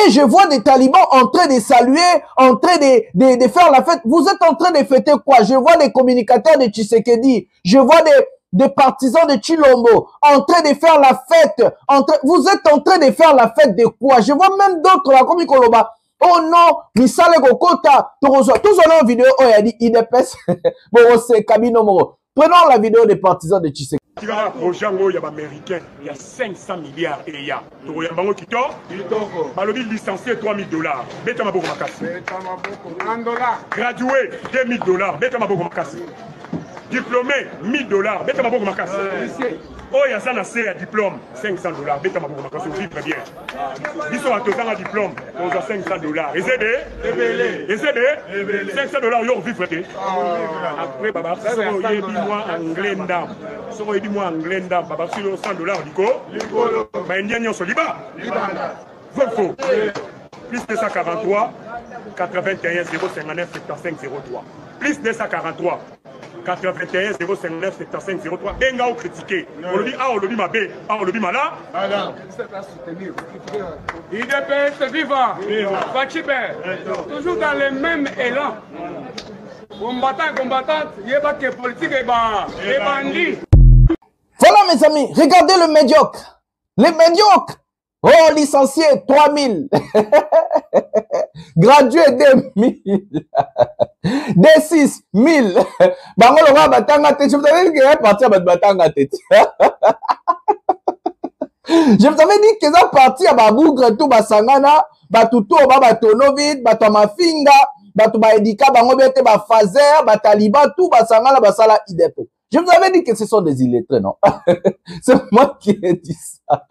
Et je vois des talibans en train de saluer, en train de faire la fête. Vous êtes en train de fêter quoi? Je vois des communicateurs de Tshisekedi. Je vois des partisans de Chilombo en train de faire la fête. Vous êtes en train de faire la fête de quoi? Je vois même d'autres là, comme Koloba. Oh non, Misale Gokota, tous en vidéo, oh, il a dit, IDPS, bon, c'est Kabino Moro. Prenons la vidéo des partisans de Tshisekedi. Il y a un Américain, il y a 500 milliards et il y a licencié $3 000. Gradué $2 000. Diplômé $1 000. Oh, il y a ça, un diplôme, $500. Vous vivez bien. Ils sont à un diplôme, on a $500. Et c'est $500, ils vivent bien. Après, baba, si vous avez moi anglais d'âme, si vous avez moi anglais d'âme, baba, si vous avez $100, dico, bah, indien, sont liba. Faux. Plus 243, 81, 059, 75, 03. Plus 243. 81 059 75 03. Benga ou critiqué. On le dit A, on le dit ma B, A, on le dit ma là. IDPS vivant. Fachibe. Toujours dans le même élan. Combattant, il y a que politique et bandit. Voilà mes amis, regardez le médiocre. Les médiocres. Oh, licencié 3000. Gradué 2000. D6 1000. Bango le roi batanga tete. Je vous avais dit qu'il est parti à batanga tete. Je vous avais dit qu'ils sont partis à Babougre, tout Basangana, Batuto, Babatonovid, Batamafinga, Batuba Edika, Bango Bete, Bafazer, Bataliba, tout Basangana, Basala IDP. Je vous avais dit que ce sont des illettrés, non? C'est moi qui ai dit ça.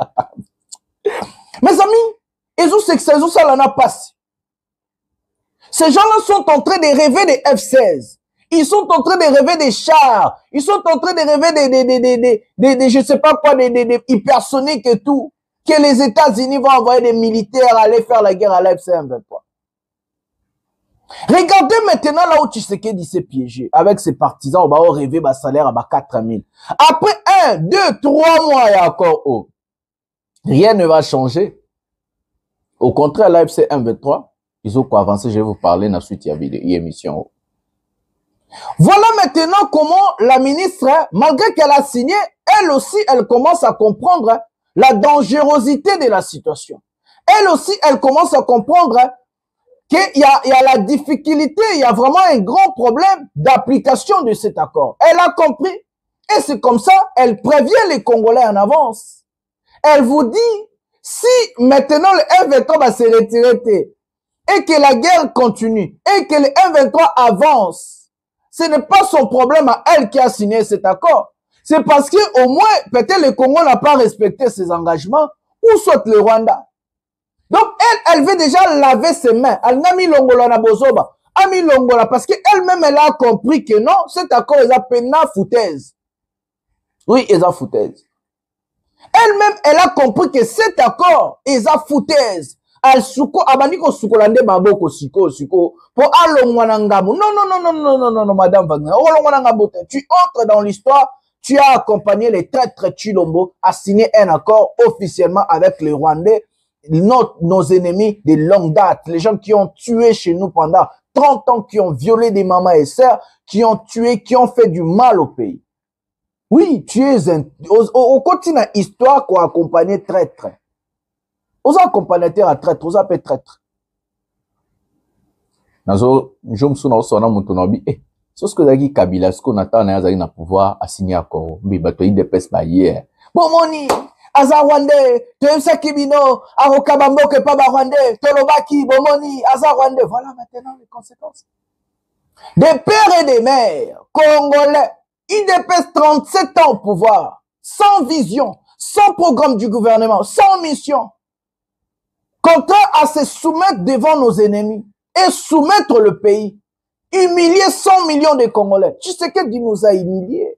Mes amis, ils ont ça n'a pas. Ces gens-là sont en train de rêver des F-16. Ils sont en train de rêver des chars. Ils sont en train de rêver des je sais pas quoi, des hypersoniques et tout. Que les États-Unis vont envoyer des militaires aller faire la guerre à l'AFC M23. Regardez maintenant là où Tshisekedi s'est piégé avec ses partisans, on va rêver un salaire à 4 000. Après 1, 2, 3 mois et encore haut, rien ne va changer. Au contraire, l'AFC M23, ils ont quoi avancer, je vais vous parler dans la suite de l'émission. Voilà maintenant comment la ministre, malgré qu'elle a signé, elle aussi, elle commence à comprendre la dangerosité de la situation. Elle aussi, elle commence à comprendre qu'il y a la difficulté, il y a vraiment un grand problème d'application de cet accord. Elle a compris. Et c'est comme ça, elle prévient les Congolais en avance. Elle vous dit, si maintenant le M23 va se retirer et que la guerre continue et que le M23 avance, ce n'est pas son problème à elle qui a signé cet accord. C'est parce que au moins, peut-être le Congo n'a pas respecté ses engagements ou soit le Rwanda. Donc, elle veut déjà laver ses mains. Elle n'a mis l'ongola na bozoba. A mis l'ongola parce qu'elle-même, elle a compris que non, cet accord, elle a peine foutaise. Oui, elle a foutaise. Elle-même, elle a compris que cet accord, elle a foutaise. Elle souko, abaniko soukolande baboko siko. Pour alongwanangamu. Non, madame Wagner. Tu entres dans l'histoire, tu as accompagné les traîtres Chilombo à signer un accord officiellement avec les Rwandais. Nos ennemis de longue date, les gens qui ont tué chez nous pendant 30 ans, qui ont violé des mamans et sœurs, qui ont tué, qui ont fait du mal au pays. Oui, tu es au continent histoire qu'on accompagné traître. Aux accompagnateurs à traître, aux appels traître. Nazo, je me souviens aussi, on a montonobi. C'est ce que Zagi Kabila, ce qu'on attend, on a pouvoir à signer accord. Mais bateau il dépêche pas hier. Bon, moni. Aza Rwandais, Teusa Kibino, Arokabambo que pas Rwandais, Tolobaki, Bomoni, Aza Rwandais. Voilà maintenant les conséquences. Des pères et des mères congolais, ils dépassent 37 ans au pouvoir, sans vision, sans programme du gouvernement, sans mission. Contraint à se soumettre devant nos ennemis et soumettre le pays. Humilier 100 millions de Congolais. Tu sais que Dieu nous a humiliés.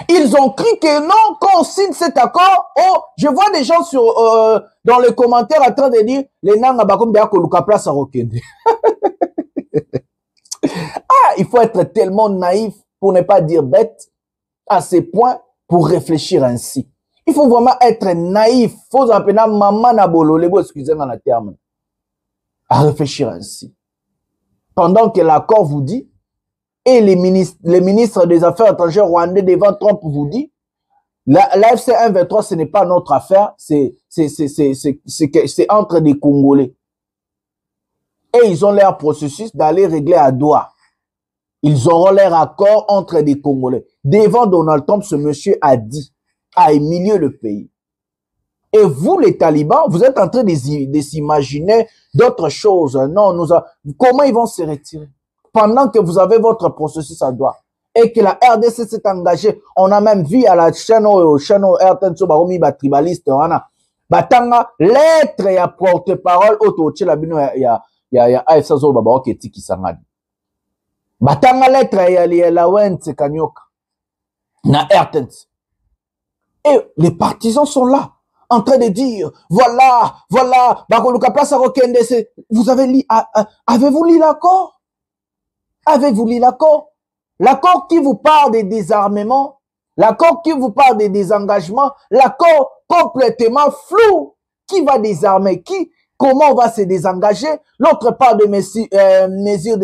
Ils ont cru que non, quand on signe cet accord, oh, je vois des gens sur, dans les commentaires en train de dire, les nanga bakom bea koluka place à Rokende. Ah, il faut être tellement naïf, pour ne pas dire bête, à ces points, pour réfléchir ainsi. Il faut vraiment être naïf. Faut appeler maman na bolo, excusez-moi le terme. À réfléchir ainsi. Pendant que l'accord vous dit, et les ministres des Affaires étrangères rwandais devant Trump vous dit, l'AFC M23, ce n'est pas notre affaire, c'est entre des Congolais. Et ils ont leur processus d'aller régler à Doha. Ils auront leur accord entre des Congolais. Devant Donald Trump, ce monsieur a dit, a humilié le pays. Et vous, les talibans, vous êtes en train de s'imaginer d'autres choses. Non, comment ils vont se retirer? Pendant que vous avez votre processus à Doha et que la RDC s'est engagée, on a même vu à la chaîne RTNSO baromi ba tribaliste wana batanga lettre ya porte-parole auto la bino ya AFC Zolo baba ki tiki sangani batanga lettre ya la Wentse Kanyoka na RTNS et les partisans sont là en train de dire voilà bakoluka place à Rokende. Vous avez lu avez-vous lu l'accord? Avez-vous lu l'accord? L'accord qui vous parle des désarmements, l'accord qui vous parle des désengagements, l'accord complètement flou. Qui va désarmer qui? Comment on va se désengager? L'autre parle de mesures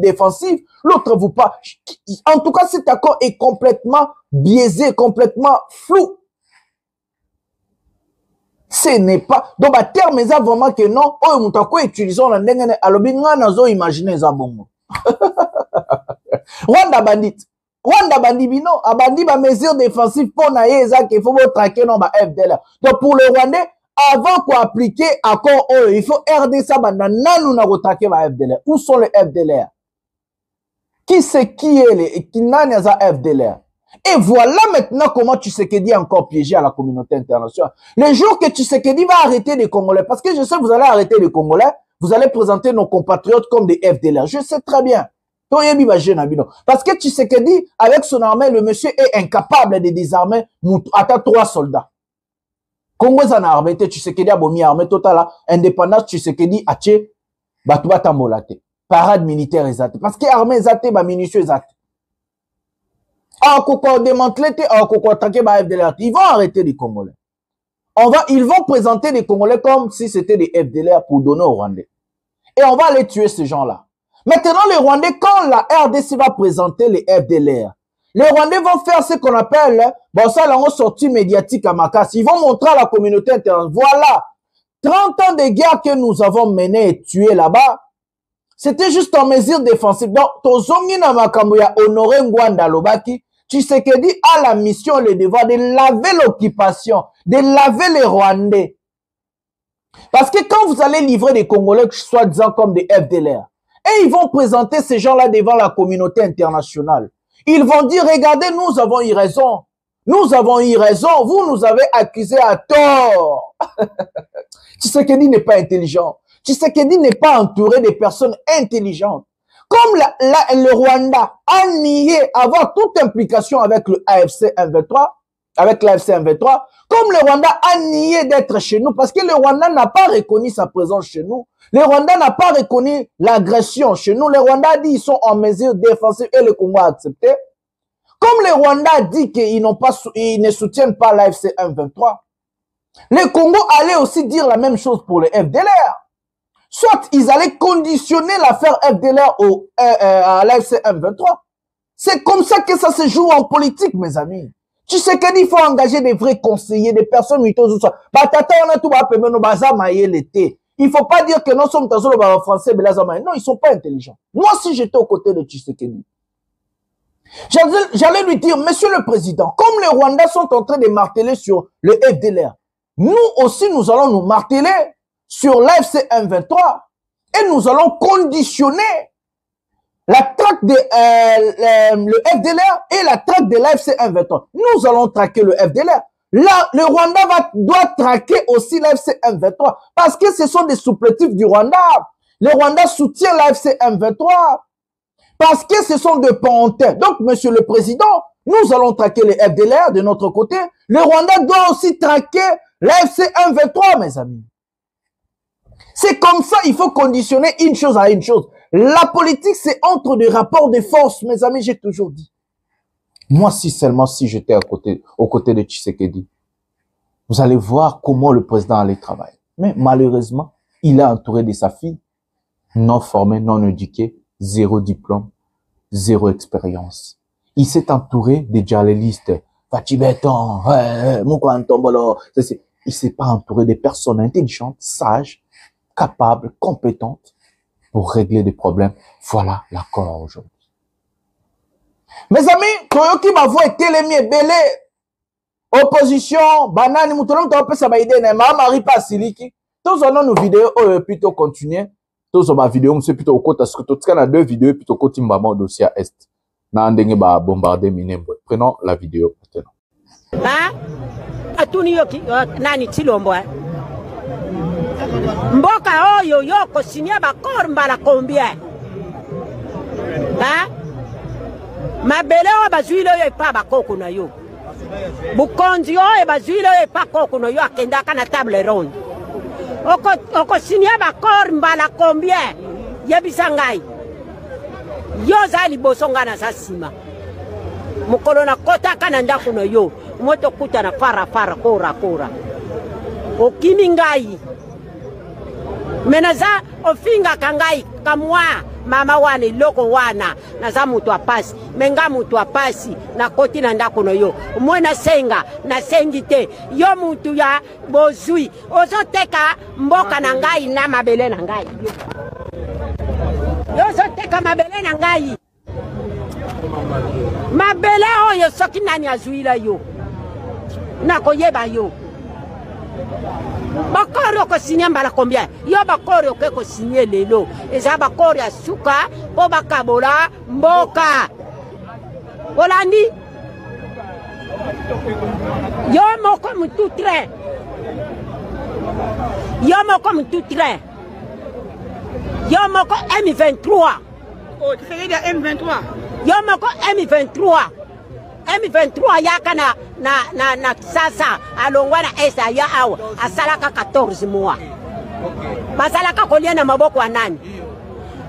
défensives, l'autre vous parle. En tout cas, cet accord est complètement biaisé, complètement flou. Ce n'est pas. Donc, à terme, ça vraiment que non. Oh, moutako utilisons la ndenge alobinga nazo imaginer ça bon. Rwanda bandit bino, abandi ba mesure défensive pour na yeza qu'il faut traquer non ba FDLR. Donc pour le Rwandais, avant qu'on applique accord il faut RDC banda nanu na traquer ba FDLR. Où sont les FDLR? Qui c'est qui est les qui n'a za FDLR? Et voilà maintenant comment Tshisekedi est encore piégé à la communauté internationale. Le jour que Tshisekedi va arrêter les Congolais, parce que je sais que vous allez arrêter les Congolais, vous allez présenter nos compatriotes comme des FDLR. Je sais très bien. Parce que Tshisekedi, avec son armée, le monsieur est incapable de désarmer à 3 soldats. Congo en a armé, Tshisekedi a bomi armée totale, indépendance, Tshisekedi a tué, Batouba Molate. Parade militaire exacte. Parce que l'armée exacte, ba minutieux exact. Ils vont arrêter les Congolais. Ils vont présenter les Congolais comme si c'était des FDLR pour donner aux Rwandais. Et on va aller tuer ces gens-là. Maintenant, les Rwandais, quand la RDC va présenter les FDLR, les Rwandais vont faire ce qu'on appelle, bon, ça, là, on sortie médiatique à Makas. Ils vont montrer à la communauté internationale, voilà, 30 ans de guerre que nous avons mené et tué là-bas, c'était juste en mesure défensive. Donc, Tozongi na Makambuya Honoré Ngwanda Lobaki, Tshisekedi a la mission, le devoir de laver l'occupation, de laver les Rwandais. Parce que quand vous allez livrer des Congolais, soi-disant comme des FDLR, et ils vont présenter ces gens-là devant la communauté internationale, ils vont dire, regardez, nous avons eu raison. Nous avons eu raison. Vous nous avez accusés à tort. Tshisekedi n'est pas intelligent. Tshisekedi n'est pas entouré de personnes intelligentes. Comme le Rwanda a nié avoir toute implication avec le AFC M23, avec l'AFC M23, comme le Rwanda a nié d'être chez nous, parce que le Rwanda n'a pas reconnu sa présence chez nous, le Rwanda n'a pas reconnu l'agression chez nous, le Rwanda a dit qu'ils sont en mesure défensive et le Congo a accepté. Comme le Rwanda a dit qu'ils ne soutiennent pas l'AFC M23, le Congo allait aussi dire la même chose pour les FDLR. Soit ils allaient conditionner l'affaire FDLR à l'AFC M23. C'est comme ça que ça se joue en politique, mes amis. Tu sais qu'il faut engager des vrais conseillers, des personnes mitoses. Il faut pas dire que nous sommes français, non, ils sont pas intelligents. Moi, si j'étais aux côtés de Tshisekedi, j'allais lui dire, monsieur le président, comme les Rwandais sont en train de marteler sur le FDLR, nous aussi, nous allons nous marteler sur l'AFC M23 et nous allons conditionner la traque de le FDLR et la traque de l'AFC M23. Nous allons traquer le FDLR. Là, le Rwanda doit traquer aussi l'AFC M23 parce que ce sont des supplétifs du Rwanda. Le Rwanda soutient l'AFC M23 parce que ce sont des parentés. Donc, monsieur le président, nous allons traquer les FDLR de notre côté. Le Rwanda doit aussi traquer l'AFC M23, mes amis. C'est comme ça, il faut conditionner une chose à une chose. La politique, c'est entre des rapports de force, mes amis, j'ai toujours dit. Moi, si j'étais aux côtés de Tshisekedi, vous allez voir comment le président allait travailler. Mais malheureusement, il est entouré de sa fille, non formée, non éduquée, 0 diplôme, 0 expérience. Il s'est entouré des djihadistes. Fatibeton, il s'est pas entouré des personnes intelligentes, sages, capables, compétentes pour régler des problèmes. Voilà l'accord aujourd'hui. Mes amis, Toyoki ma voix est télémié, belé, opposition, banane, moutonom, t'as pas ça va aider, ma mari pas siliki. Tous on a nos vidéos, plutôt continuer. Tous on ma vidéo, c'est plutôt au côté, parce que tout ce qu'on a 2 vidéos, plutôt côté maman dossier est. Na ndenge ba bombarder Minembwe. Prenons la vidéo maintenant. Hein? Atuni yoki, nani Chilombo, Mboka oyo yoko sinya bakor mbala combien? Hein? Mabele o bazwile yo pa bakoko na yo. Bukonzi o bazwile yo pa koko na yo akenda kana table ronde. Oko sinya bakor mbala combien? Yebisa ngai. Yo zali bosonga na sasima. Mukolo na kota kana ndako na yo. Moto kuta na fara kora. Okimi ngai. Menaza ofinga kangai kamwa mama wane loko wana naza mutu apasi menga mutu apasi na koti na ndako no yo mwana senga na sengite yo mutu ya bozui ozoteka mboka na ngai na mabele na ngai yo ozoteka mabele na ngai mabele oyo soki nani azuila yo nakoyeba yo bakori oko signé mbala combien yo bakori oko signé lelo eza bakori ya suka po bakabola mboka olandi yo moko mutu train yo moko M23 C'est M23. Yo moko M23. M23 yaka na sasa alongwa na esa ya awa asalaka 14 mois. Basalaka kolia na maboko ya nani?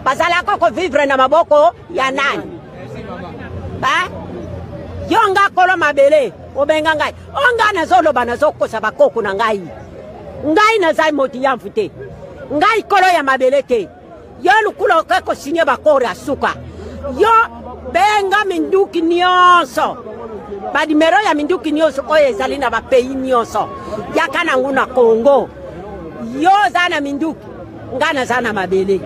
Basalaka ko vivre na maboko ya nani? Ba? Yo nga kolo mabele obenga ngai. Onga na zolo banazo kosa bakoko na ngai. Ngai na zai moti ya mfute. Ngai kolo ya mabele te. Yo lukulo ko sinye bakori asuka. Yo benga minduki nyonso. Badimero ya minduki nyonso oye ezali na ba pays nyonso. Yaka na nguna Congo. Yo zana minduki ngana zana mabele.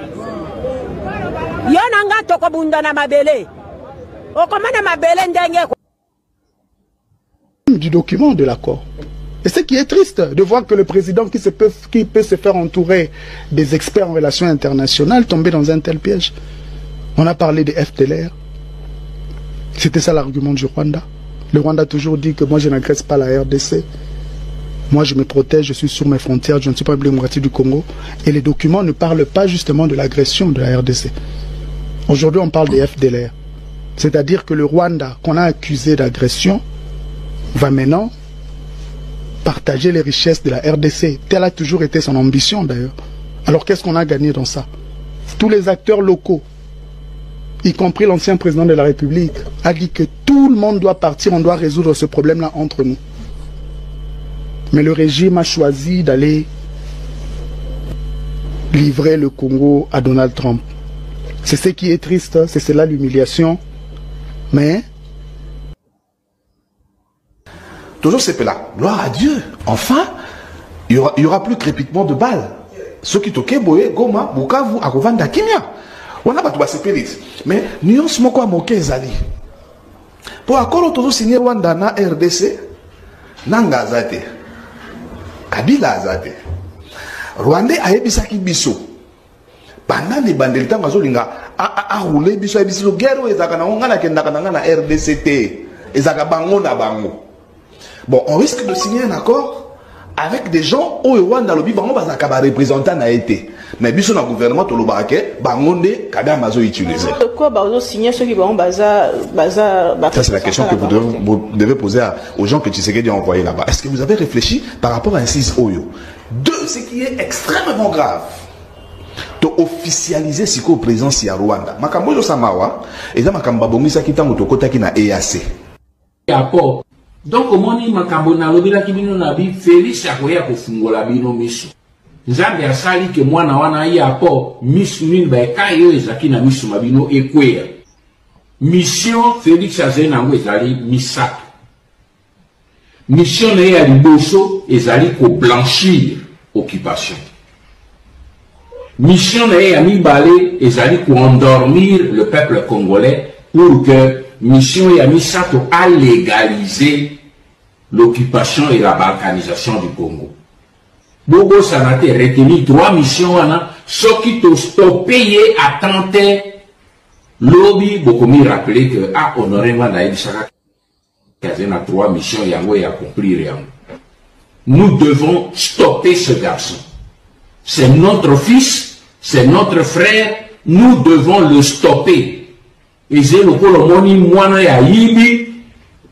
Yo nanga toko bunda na mabele. Okomana mabele ndenge du document de l'accord. Et ce qui est triste de voir que le président qui peut se faire entourer des experts en relations internationales tomber dans un tel piège. On a parlé des FDLR. C'était ça l'argument du Rwanda. Le Rwanda a toujours dit que moi je n'agresse pas la RDC. Moi je me protège, je suis sur mes frontières, je ne suis pas démocratique du Congo. Et les documents ne parlent pas justement de l'agression de la RDC. Aujourd'hui on parle des FDLR. C'est-à-dire que le Rwanda qu'on a accusé d'agression va maintenant partager les richesses de la RDC. Telle a toujours été son ambition d'ailleurs. Alors qu'est-ce qu'on a gagné dans ça? Tous les acteurs locaux, y compris l'ancien président de la République, a dit que tout le monde doit partir, on doit résoudre ce problème-là entre nous. Mais le régime a choisi d'aller livrer le Congo à Donald Trump. C'est ce qui est triste, c'est cela l'humiliation. Mais toujours c'est là. Gloire à Dieu. Enfin, il y aura plus crépitement de balles. Ceux qui toquent Boye, Goma, Bukavu, Akovanda, Kimia. On a pas tout basé. Mais nous sommes quoi moquer Zali. Pour accord toujours signer Rwanda na RDC, nanga zate. Kabila zate. Rwanda a ebisaki biso. Pendant les bandits temps bazolinga a rouler biso biso guerre ezaka na ngana kendaka na RDC te. Ezaka bango na bango. Bon, on risque de signer un accord avec des gens au Rwanda lobi bango bazaka ba représentant na été. Mais biso na gouvernement to lobake bangonde kada mazo utiliser. Pourquoi bazo signer ceux qui vont baza. Ça c'est la question que vous devez poser aux gens que Tshisekedi a envoyé là-bas. Est-ce que vous avez réfléchi par rapport à un 6 Oyo? Deux, ce qui est extrêmement grave. De officialiser ce qu'au présence ya Rwanda. Makambo yo samawa, eza makamba bongisa kitango to kotaki na EAC. Rapport. Donc omoni makambo na lobila kibino na bi Félix akoya ko fungola bino miso. Nzambe asali ke mwana wana ya po misu nini ba kayo ezaki na misu mabino ekwea. Mission Félix azena ngo ezali misato. Mission ya liboso ezali ko blanchir occupation. Mission ya mibale ezali ko endormir le peuple congolais pour que mission ya misato a légaliser l'occupation et la balkanisation du Congo. Bobo Sanate retenu 3 missions wana soki to stopper à tenter lobby beaucoup mi rappeler que a honoré wana ebisaka kazena 3 missions yango ya accomplir yango. Nous devons stopper ce garçon. C'est notre fils, c'est notre frère, nous devons le stopper. Et c'est le colomoni mwana ya yibi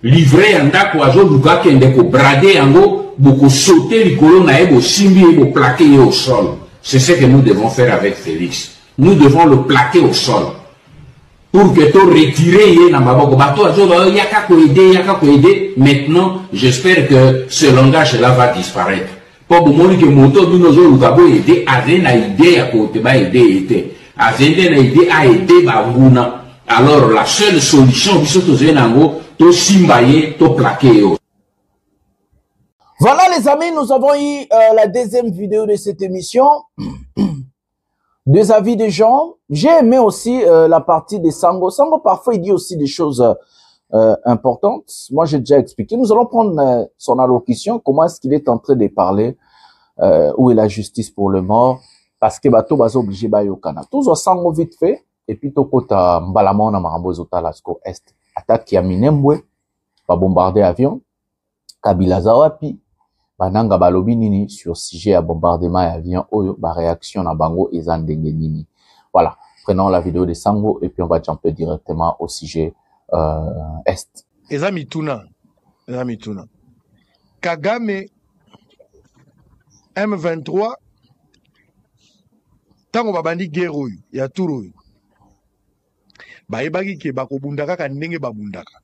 livré en dako azo luka kende ko brader yango boko sauter likolo na ebo simbi ebo plaquer au sol. C'est ce que nous devons faire avec Félix. Nous devons le plaquer au sol. Pour que to retirer yé na maboko bato azo yaka ko aider. Maintenant, j'espère que ce langage là va disparaître. Pour bomoni que moto bino zo luka bo aider azena idée ya ko te ba aider été. Azenda na idée a aider ba nguna. Alors la seule solution, voilà les amis, nous avons eu la deuxième vidéo de cette émission. Des avis des gens. J'ai aimé aussi la partie de Sango. Sango parfois il dit aussi des choses importantes. Moi j'ai déjà expliqué. Nous allons prendre son allocution. Comment est-ce qu'il est en train de parler où est la justice pour le mort. Parce que bato bazo obligé ba yokana. Tout ça Sango vite fait. Et puis tokota mbalama na marambo ezotala siko est attaque ya Minembwe ba bombarder avion Kabila zawapi bananga balobi nini sur sujet ya bombardement ya avion oyo ba réaction na bango eza ndenge nini. Voilà, prenons la vidéo de Sango et puis on va jumper directement au sujet Est. Ezamituna. Kagame M23 tango babandi guerre oyo ya turo oyo bayebaki ke bakobundaka ka ndenge babundaka.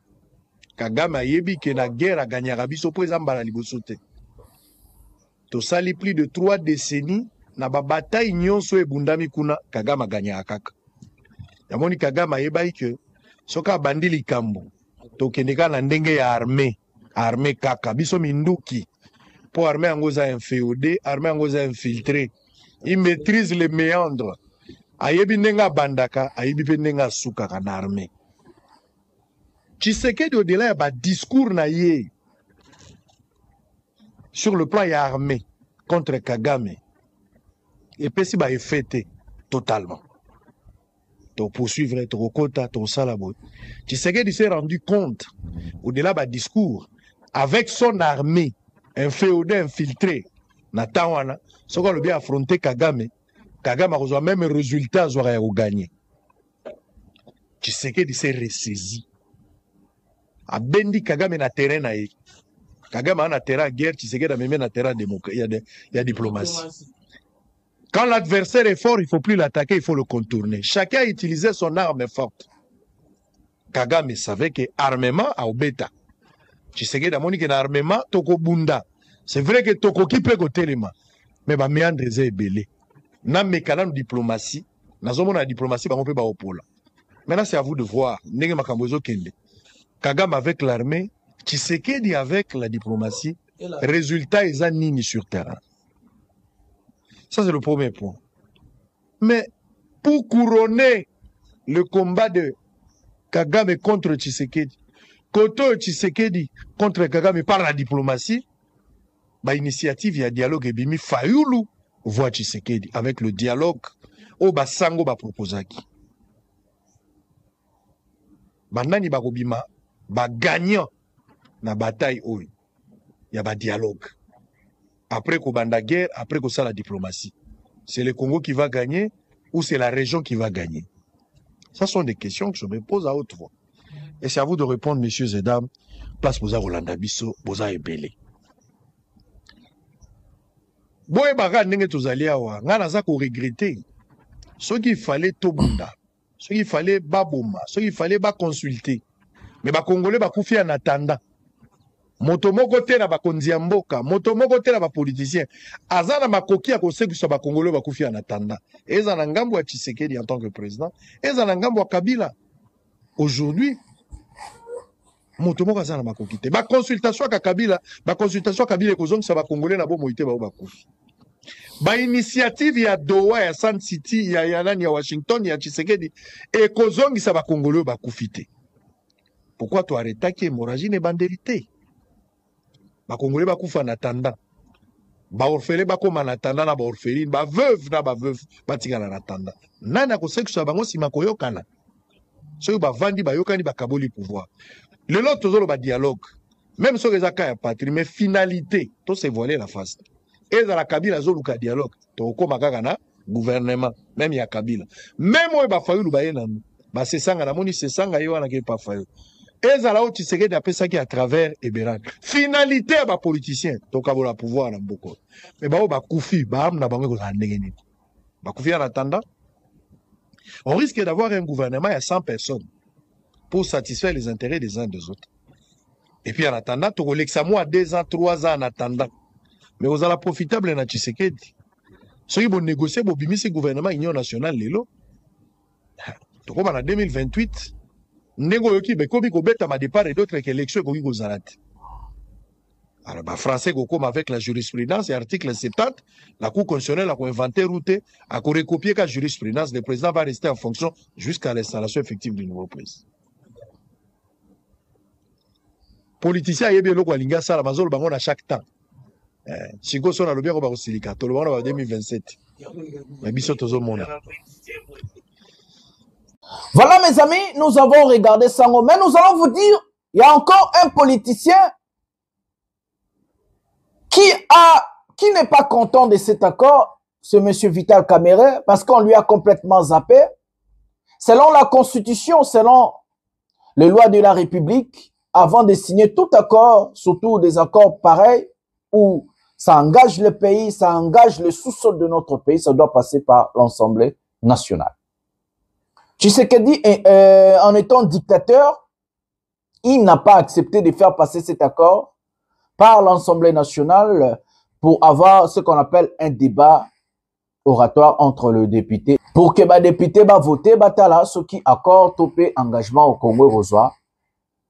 Kagame ayebi ke na guerre aganyaka biso po eza mbala liboso te. Tosali plus de 3 décennies na babataille nyonso ebundami kuna Kagame aganyaka kaka. Yamoni Kagame ayebaki ke soka abandi likambo tokendeka na ndenge ya armée kaka biso minduki po armée yango za inféodé, armée yango za infiltré. Il maîtrise les méandres. Ayebi nenga bandaka, ayebi pe nenga sukaka na armée. Tshisekedi au-delà ya discours na ye sur le plan ya armée contre Kagame. Et puis si ba effet totalement. To poursuivre to kota to salabo. Tshisekedi s'est rendu compte au-delà ba discours avec son armée inféodé infiltré na tawana soko le bien affronter Kagame a reçu même résultat à gagner. Tshisekedi s'est ressaisi. A bendi Kagame na terrain na ye. Kagame na terrain guerre, Tshisekedi a même na terrain démocratie, il y a diplomatie. Quand l'adversaire est fort, il ne faut plus l'attaquer, il faut le contourner. Chacun a utilisé son arme forte. Kagame savait que armement a obeta. Tshisekedi a moni que l'armement toko bunda. C'est vrai que toko qui peut kotelema, mais ba méandre est belé. Na mekana diplomatie, na zomo na diplomatie ba on peut ba opola. Maintenant c'est à vous de voir. Ndenge makambozo kende. Kagame avec l'armée, Tshisekedi avec la diplomatie, résultat ils ont nini sur terrain. Ça c'est le premier point. Mais pour couronner le combat de Kagame contre Tshisekedi, Koto Tshisekedi contre Kagame par la diplomatie, bah initiative, il y a dialogue et bimi Fayulu voit Tshisekedi avec le dialogue au basango ba proposaki. Bandani ba kobima ba gagnant na bataille oyo. Il y a ba dialogue. Après qu'on banda guerre, après qu'on ça la diplomatie. C'est le Congo qui va gagner ou c'est la région qui va gagner? Ce sont des questions que je me pose à haute voix. Et c'est à vous de répondre, messieurs et dames. Place Boza Rolanda Bisso, Boza Ebele. Boye baga ndenge tozali awa, nga naza ko regretter. Ce qu'il fallait tobunda, ce qu'il fallait baboma, ce qu'il fallait ba consulter. Mais ba Congolais ba koufi en attendant. Moto moko te na ba konzi ya mboka, moto moko te na ba politicien. Azana makoki ya kosekisa ba Congolais ba koufi en attendant. Eza na ngambo ya Tshisekedi en tant que président, eza na ngambo ya Kabila. Aujourd'hui, moto moko azana makoki te. Ba consultation ka Kabila, ekozongisa ba Congolais na bo moite ba koufi. Ba initiative ya Doha ya Sun City ya nani ya Washington ya Tshisekedi ekozongisa ba Congolais ba koufi te. Pourquoi tu arrêtes qui hémorragie ne banderité? Ba Congolais ba koufa en attendant. Ba orphelin ba koma en attendant na ba orpheline, ba veuve na ba veuve ba tingana en attendant. Nana ko sekso bango sima koyokana. Soyo ba vandi ba yokani ba kaboli pouvoir. Le lot tozolo ba dialogue. Même sur les accords ya patrie, mais finalité, tout se voiler la face. Et dans la Kabila zolo ka dialogue, to koma kaka na gouvernement, même ya Kabila. Même oyo ba Fayulu ba yena, ba sesanga na moni sesanga yo wana ke pa Fayulu. Et là où Tshisekedi a ça qui à travers Eberan. Finalité à ba politicien, to kabola pouvoir na beaucoup. Mais ba o ba koufi, ba am na bango ko ndengeni. Ba koufi en attendant, on risque d'avoir un gouvernement à 100 personnes pour satisfaire les intérêts des uns des autres. Et puis en attendant, tu relaxes à moi 2 ans, 3 ans en attendant. Mais vous allez profitable na Tshisekedi. Ceux qui vont négocier pour bimi ce gouvernement Union nationale lelo. Tu comme en 2028, nego yoki be kobi ko beta ma départ et d'autres élections ko ko zarate. Alors bah français ko comme avec la jurisprudence et article 70, la Cour constitutionnelle a inventé route a recopier la jurisprudence, le président va rester en fonction jusqu'à l'installation effective du nouveau président. Politicien yebi loko alinga sala mazolo bango na chaque temps. Siko sona lo bien ko ba ko silika to lo bango ba 2027. Mais biso tozo mona. Voilà mes amis, nous avons regardé Sango, mais nous allons vous dire, il y a encore un politicien qui n'est pas content de cet accord, c'est monsieur Vital Kamerhe, parce qu'on lui a complètement zappé. selon la Constitution, selon les lois de la République, avant de signer tout accord, surtout des accords pareils, où ça engage le pays, ça engage le sous-sol de notre pays, ça doit passer par l'Assemblée nationale. Tshisekedi, en étant dictateur, il n'a pas accepté de faire passer cet accord par l'Assemblée nationale pour avoir ce qu'on appelle un débat oratoire entre le député. Pour que les députés votent, ce qui accorde topé engagement au Congo reçoit.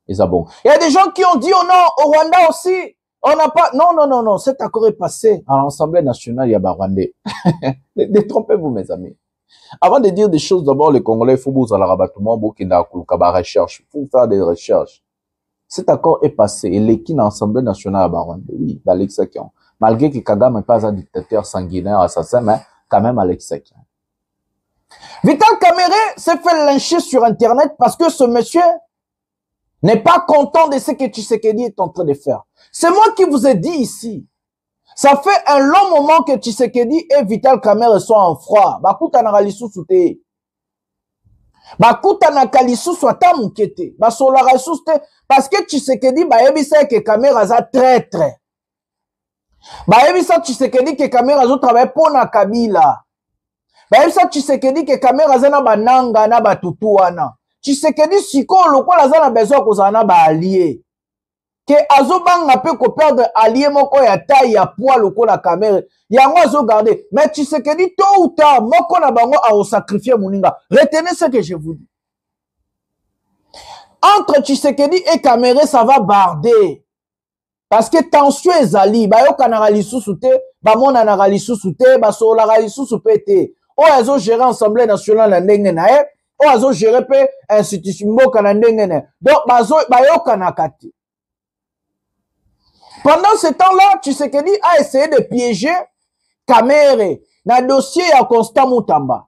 Il y a des gens qui ont dit, oh non, au Rwanda aussi, on n'a pas, non, cet accord est passé à l'Assemblée nationale, il y a Rwandais. Détrompez-vous, mes amis. Avant de dire des choses, d'abord, les Congolais, il faut vous aller rabattement, recherche. Il faut faire des recherches. Cet accord est passé, et l'équipe de l'Assemblée nationale à Rwanda, oui, d'Alex Sakian. Malgré que Kagame n'est pas un dictateur sanguinaire, assassin, mais quand même Alex Sakian. Vital Kamerhe s'est fait lyncher sur Internet parce que ce monsieur n'est pas content de ce que Tshisekedi est en train de faire. C'est moi qui vous ai dit ici. Ça fait un long moment que Tshisekedi et Vital Kamerhe sont en froid. Bakuta na kalisu sute. Bakuta na kalisu swata mukete. Basola kalisu sute. Parce que Tshisekedi bayebisa que Kamerhe aza traître. Bayebisa Tshisekedi que Kamerhe azo travailler pour na Kabila. Bayebisa Tshisekedi que Kamerhe aza na bananga na batutu wana. Tshisekedi siko lokola aza na besoin kozala na ba allié. Que azobanga pe ko perdre allié moko ya taille ya poids lokola Kamerhe. Yango azo garder. Mais Tshisekedi tôt ou tard moko na bango a sacrifier moninga. Retenez ce que je vous dis. Entre Tshisekedi et Kamerhe ça va barder. Parce que tension ezali, ba yoka na lisusu te, ba mona na lisusu te, ba sola lisusu pete. O azo gérer Assemblée nationale na ndenge na e, o azo gérer pe institution mboka na ndenge na. Donc ba yoka na kati. Pendant ce temps-là, Tshisekedi a essayé de piéger Kamerhe na dossier à Constant Mutamba.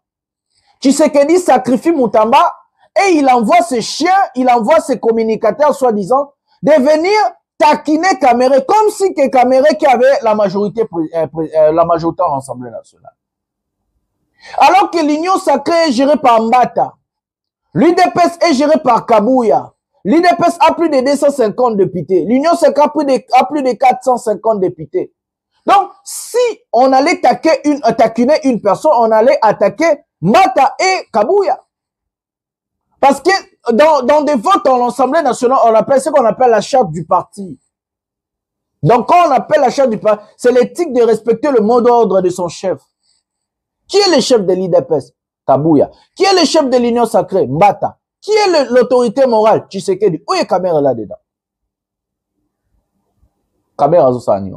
Tshisekedi sacrifie Mutamba et il envoie ses chiens, il envoie ses communicateurs soi-disant de venir taquiner Kamerhe comme si que Kamerhe qui avait la majorité à l'Assemblée nationale. Alors que l'Union sacrée est gérée par Mbata, l'UDPS est gérée par Kabouya, l'UDPS a plus de 250 députés, l'Union sacrée a plus de 450 députés. Donc, si on allait taquiner une personne, on allait attaquer Mbata et Kabouya. Parce que dans des votes à l'Assemblée nationale, on appelle ce qu'on appelle la charte du parti. Donc, quand on appelle la charte du parti, c'est l'éthique de respecter le mot d'ordre de son chef. Qui est le chef de l'IDPS? Kabouya. Qui est le chef de l'Union sacrée? Mbata. Qui est l'autorité morale? Tshisekedi. Où est Kamerhe là-dedans? Kamerhe Azosani.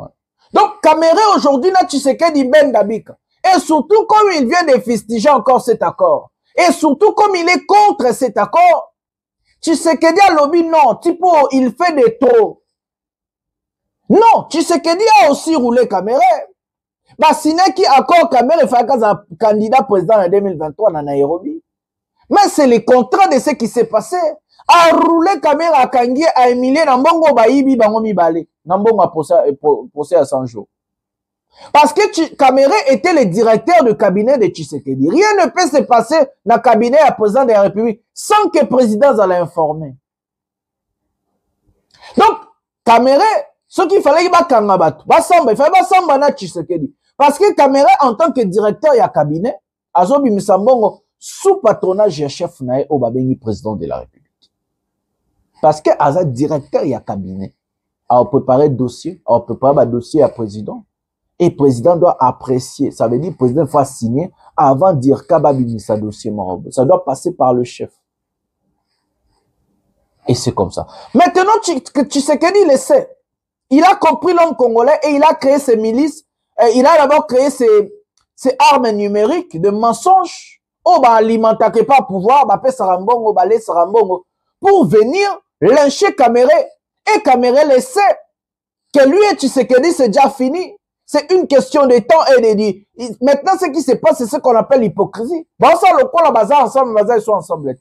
Donc, Kamerhe aujourd'hui n'a Tshisekedi Ben Dabika. Et surtout, comme il vient de fustiger encore cet accord, et surtout, comme il est contre cet accord, Tshisekedi a lobby non, tipo, il fait des trop. Non, Tshisekedi a aussi roulé Kamerhe. Bah, sinon, qui accord Kamerhe fait un candidat président en 2023 dans Nairobi. Mais c'est le contraire de ce qui s'est passé. A roulé Kamerhe à Kangi, à Emilie, Nambongo Baïbi, Bangomi Balé. Nambongo a procès à 100 jours. Parce que Kamerhe était le directeur du cabinet de Tshisekedi. Rien ne peut se passer dans le cabinet à président de la République sans que le président l'ait informé. Donc, Kamerhe, ce qu'il fallait qu'il fallait samba na Tshisekedi. Parce que Kamerhe, en tant que directeur du cabinet, Azobi Misambongo, sous patronage du chef nae au Babengi président de la République. Parce que Aza directeur du cabinet, a préparé dossier, a préparé un dossier à président. Et le président doit apprécier. Ça veut dire que le président doit signer avant de dire qu'Ababi sa dossier marabout. Ça doit passer par le chef. Et c'est comme ça. Maintenant, Tshisekedi le sait. Il a compris l'homme congolais et il a créé ses milices. Il a d'abord créé ses armes numériques de mensonges. Oh, bah, alimenta que pas pouvoir, bah, pe sarambongo, bah, les sarambongo. Pour venir lyncher Kamerhe. Et Kamerhe le sait. Que lui et Tshisekedi, c'est déjà fini. C'est une question de temps et de dire. Maintenant, ce qui se passe, c'est ce qu'on appelle l'hypocrisie. Bon, ça, le quoi, la bazar ensemble, la bazar, ils sont ensemble.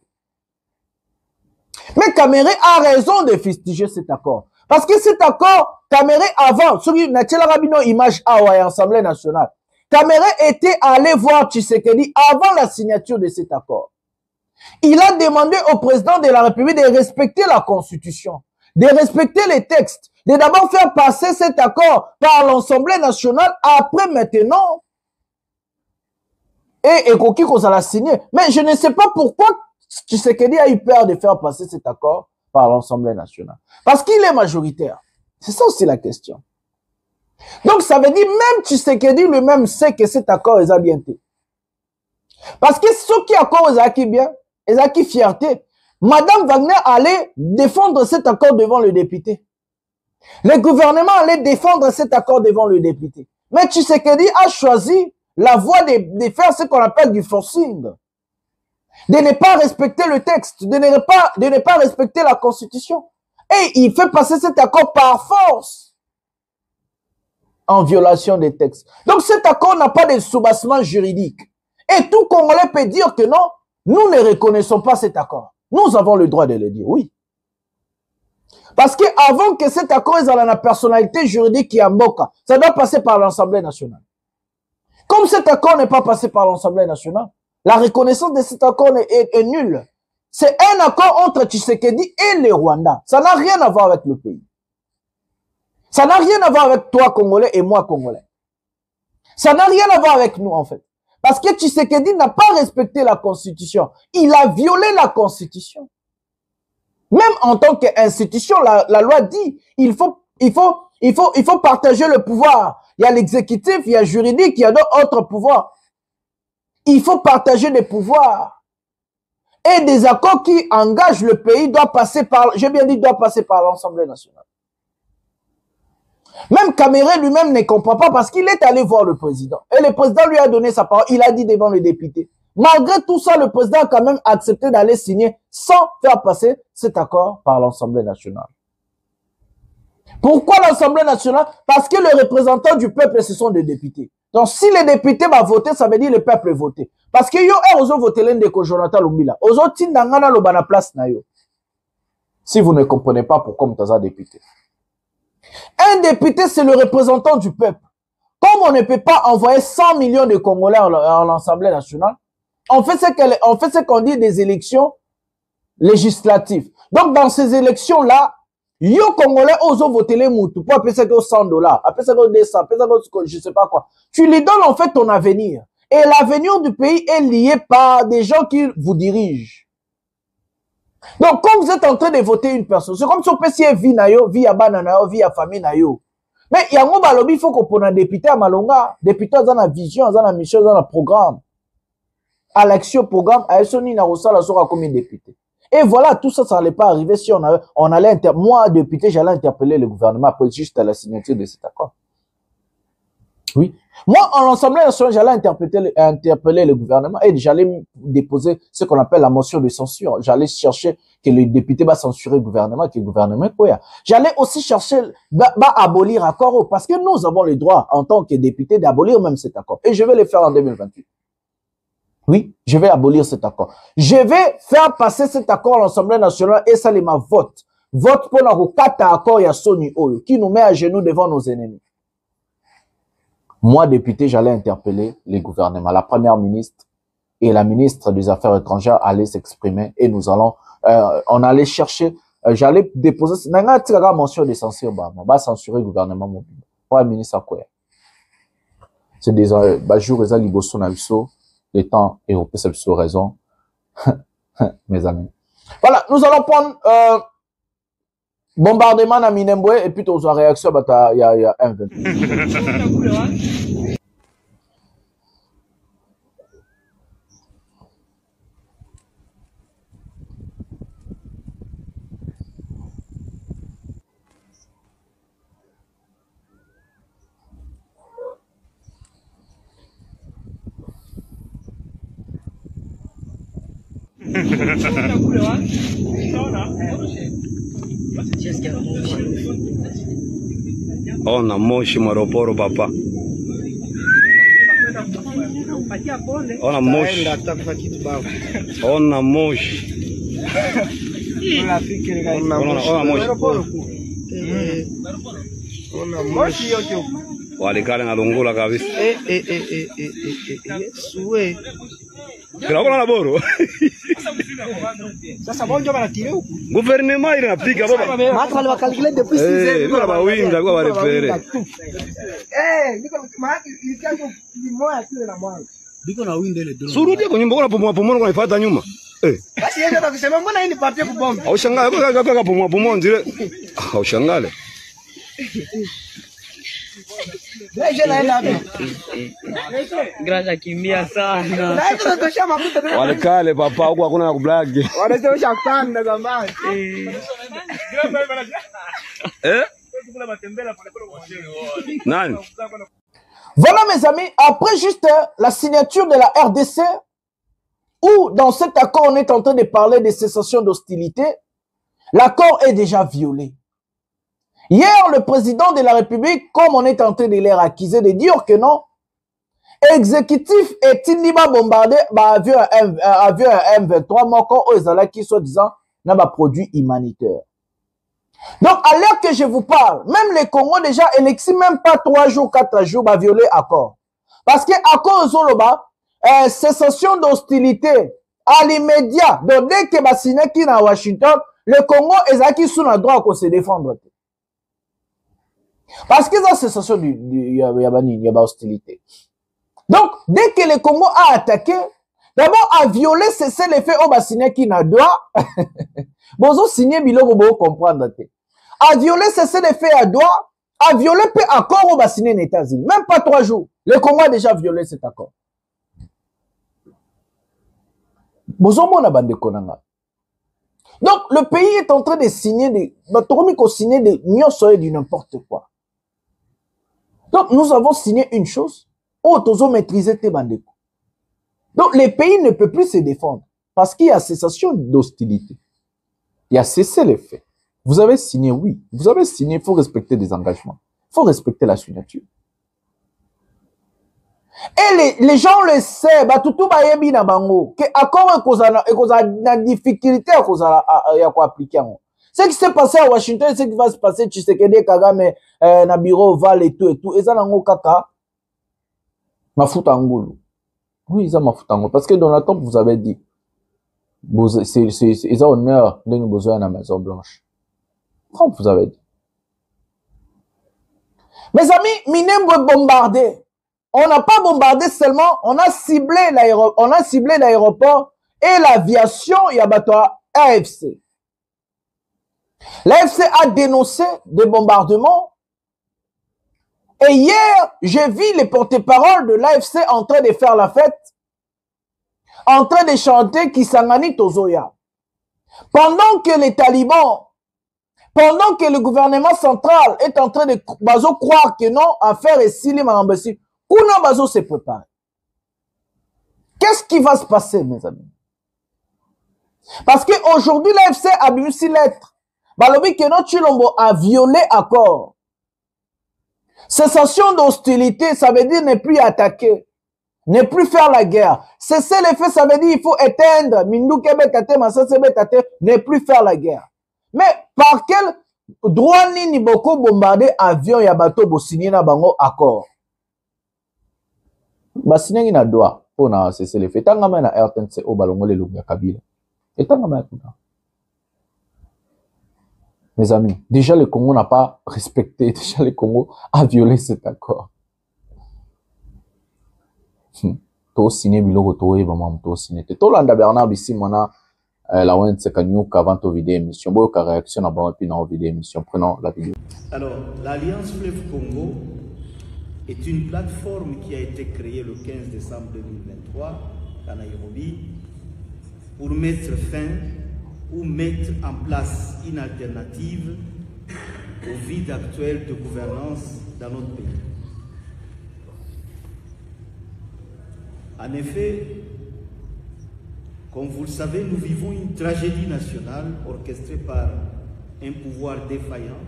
Mais Kamerhe a raison de fustiger cet accord. Parce que cet accord, Kamerhe avant, sur une image à l'Assemblée nationale, Kamerhe était allé voir Tshisekedi avant la signature de cet accord. Il a demandé au président de la République de respecter la Constitution, de respecter les textes, de d'abord faire passer cet accord par l'Assemblée nationale, après maintenant. Et Koki qu'on l'a signé. Mais je ne sais pas pourquoi Tshisekedi a eu peur de faire passer cet accord par l'Assemblée nationale. Parce qu'il est majoritaire. C'est ça aussi la question. Donc ça veut dire même Tshisekedi lui-même sait que cet accord est bien été. Parce que ce qui accord est bien, est fierté. Madame Wagner allait défendre cet accord devant le député. Le gouvernement allait défendre cet accord devant le député. Mais Tshisekedi a choisi la voie de faire ce qu'on appelle du forcing. De ne pas respecter le texte, de ne pas respecter la Constitution. Et il fait passer cet accord par force, en violation des textes. Donc cet accord n'a pas de soubassement juridique. Et tout Congolais peut dire que non, nous ne reconnaissons pas cet accord. Nous avons le droit de le dire, oui. Parce que avant que cet accord ait la personnalité juridique qui est en Mboka, ça doit passer par l'Assemblée nationale. Comme cet accord n'est pas passé par l'Assemblée nationale, la reconnaissance de cet accord est nulle. C'est un accord entre Tshisekedi et le Rwanda. Ça n'a rien à voir avec le pays. Ça n'a rien à voir avec toi, Congolais, et moi, Congolais. Ça n'a rien à voir avec nous, en fait. Parce que Tshisekedi n'a pas respecté la Constitution. Il a violé la Constitution. Même en tant qu'institution, la loi dit, il faut partager le pouvoir. Il y a l'exécutif, il y a le juridique, il y a d'autres pouvoirs. Il faut partager des pouvoirs. Et des accords qui engagent le pays doivent passer par, j'ai bien dit, doivent passer par l'Assemblée nationale. Même Caméré lui-même ne comprend pas parce qu'il est allé voir le président. Et le président lui a donné sa parole. Il a dit devant le député. Malgré tout ça, le président a quand même accepté d'aller signer sans faire passer cet accord par l'Assemblée nationale. Pourquoi l'Assemblée nationale? Parce que les représentants du peuple, ce sont des députés. Donc, si les députés vont voter, ça veut dire le peuple voter. Parce que yo, ils ont voté l'indéco Jonathan Lumbila. Ils ont tin d'angana lo bana place na yo. Si vous ne comprenez pas pourquoi vous êtes un député. Un député, c'est le représentant du peuple. Comme on ne peut pas envoyer 100 millions de Congolais à l'Assemblée nationale, on fait ce qu'on dit des élections législatives. Donc, dans ces élections-là, yo Congolais osent voter les moutous pour appeler ça que $100, appeler ça que 200, appeler ça que je sais pas quoi. Tu lui donnes en fait ton avenir. Et l'avenir du pays est lié par des gens qui vous dirigent. Donc, quand vous êtes en train de voter une personne, c'est comme si on peut essayer vie nayo, vie à banana, vie à famille nayo. Mais il y a un balobi, il faut qu'on prenne un député à Malonga. Député dans la vision, dans la mission, dans le programme. À l'action programme, à Essoni Narosa, la sera comme député. Et voilà, tout ça, ça n'allait pas arriver si on allait moi, député, j'allais interpeller le gouvernement après juste à la signature de cet accord. Oui. Moi, en l'Assemblée nationale, j'allais interpeller le gouvernement et j'allais déposer ce qu'on appelle la motion de censure. J'allais chercher que le député va censurer le gouvernement, que le gouvernement quoi. J'allais aussi chercher, abolir l'accord parce que nous avons le droit, en tant que député, d'abolir même cet accord. Et je vais le faire en 2028. Oui, je vais abolir cet accord. Je vais faire passer cet accord à l'Assemblée nationale et ça, les ma vote. Vote pour la kata accord ya Soni Oyo, qui nous met à genoux devant nos ennemis. Moi, député, j'allais interpeller les gouvernements. La première ministre et la ministre des Affaires étrangères allaient s'exprimer et nous allons, on allait chercher, j'allais déposer, n'a pas mention de censure, censurer le gouvernement mobile. Premier ministre à quoi? C'est des, jours, les alibosso nabiso, les temps européens, c'est sur raison. Mes amis. Voilà, nous allons prendre, bombardement à Minembwe et puis aux réactions, il y a un 20. Ona moshi Maroporo papa. Ona moshi. Ona moshi. Ona moshi yote. Walikale na lungula kabisa. Kila na boro. Sasa bonjo banatire huku. Gouvernement ile napiga baba. Matu wale wakalculate depuis 6 heures. Bora bawinga kwa barefere. Niko maana ilikango limoya kile na mwanga. Biko na winda ile drone. Surudi kwa nyumba kuna pomwa kuna ifuata nyuma. Basi yeye ndo kusema mbona hii ni patie kubomba. Au shangale kwa pomwa nzile. Au shangale. Graza kimbia sana. Wale kale papa huko hakuna na kublagi. Wanatosha kanda zamani. Nani? Voilà mes amis, après juste la signature de la RDC, où dans cet accord on est en train de parler de cessation d'hostilité, l'accord est déjà violé. Hier, le président de la République, comme on est en train de les accuser, de dire que non, exécutif est inima bombardé avion M23, moko ozala qui soi-disant n'a pas produit humanitaire. Donc, à l'heure que je vous parle, même les Congo déjà élections même pas 3 jours, 4 jours, va violer accord. Parce que accord zoloba, cessation d'hostilité à l'immédiat. Donc, dès que va signer qui à Washington, le Congo est qui sous le droit à se défendre. Parce qu'ils ont cessation de hostilité. Donc, dès que le Congo a attaqué, d'abord a violé, cesser les faits au bassiné qui n'a droit. Bozo signé biloko bo comprendre. A violé, cesser les faits à droit, a violé peu accord au bassiné en États-Unis. Même pas 3 jours. Le Congo a déjà violé cet accord. Bozo mona bande konanga. Donc, le pays est en train de signer des, signer des nyonso du n'importe quoi. Donc, nous avons signé une chose. Otozo maîtriser tes bandeko. Donc, les pays ne peuvent plus se défendre. Parce qu'il y a cessation d'hostilité. Il y a cessé les faits. Vous avez signé, oui. Vous avez signé, il faut respecter des engagements. Il faut respecter la signature. Et les gens le savent, tout ba yebi na bango, que accord na difficulté à appliquer. Ce qui s'est passé à Washington, ce qui va se passer, tu sais que Kagame na bureau Val et tout, et ça nango kaka mafuta ngulu. Oui, ça mafuta ngulu parce que dans la temple vous avez dit c'est honneur de nous besoin à la Maison Blanche. Trump vous avez dit. Mes amis, Minembwe bombardé. On n'a pas bombardé seulement, on a ciblé l'aéroport et l'aviation Yabatoa AFC. L'AFC a dénoncé des bombardements. Et hier, j'ai vu les porte-paroles de l'AFC en train de faire la fête, en train de chanter Kisangani Tozoya. Pendant que les talibans, pendant que le gouvernement central est en train de croire que non, affaire et Sili Marambesi, Kuna Bazo s'est préparé. Qu'est-ce qui va se passer, mes amis? Parce qu'aujourd'hui, l'AFC a bu si lettre. Balobi Keno Chilombo a violé accord. Cessation d'hostilité, ça veut dire ne plus attaquer, ne plus faire la guerre. Cesser les faits, ça veut dire il faut éteindre. Mindouke Betate, Massase Betate, ne plus faire la guerre. Mais par quel droit ni beaucoup bombarder avion ya bateau bo signer na bango accord? Basinengi na droit pour na cesser les faits. Tangama na RTNC au balongole lunga Kabila. Et tangama kuna. Mes amis, déjà le Congo n'a pas respecté, déjà le Congo a violé cet accord. To signé biloko to e bamam to signé. To landa Bernard bisi mona la went se kanyuka avant to vidéo émission. Boyo ka réaction na ba puis na vidéo émission. Prenons la vidéo. Alors, l'Alliance Fleuve Congo est une plateforme qui a été créée le 15 décembre 2023 à Nairobi pour mettre fin ou mettre en place une alternative au vide actuel de gouvernance dans notre pays. En effet, comme vous le savez, nous vivons une tragédie nationale orchestrée par un pouvoir défaillant.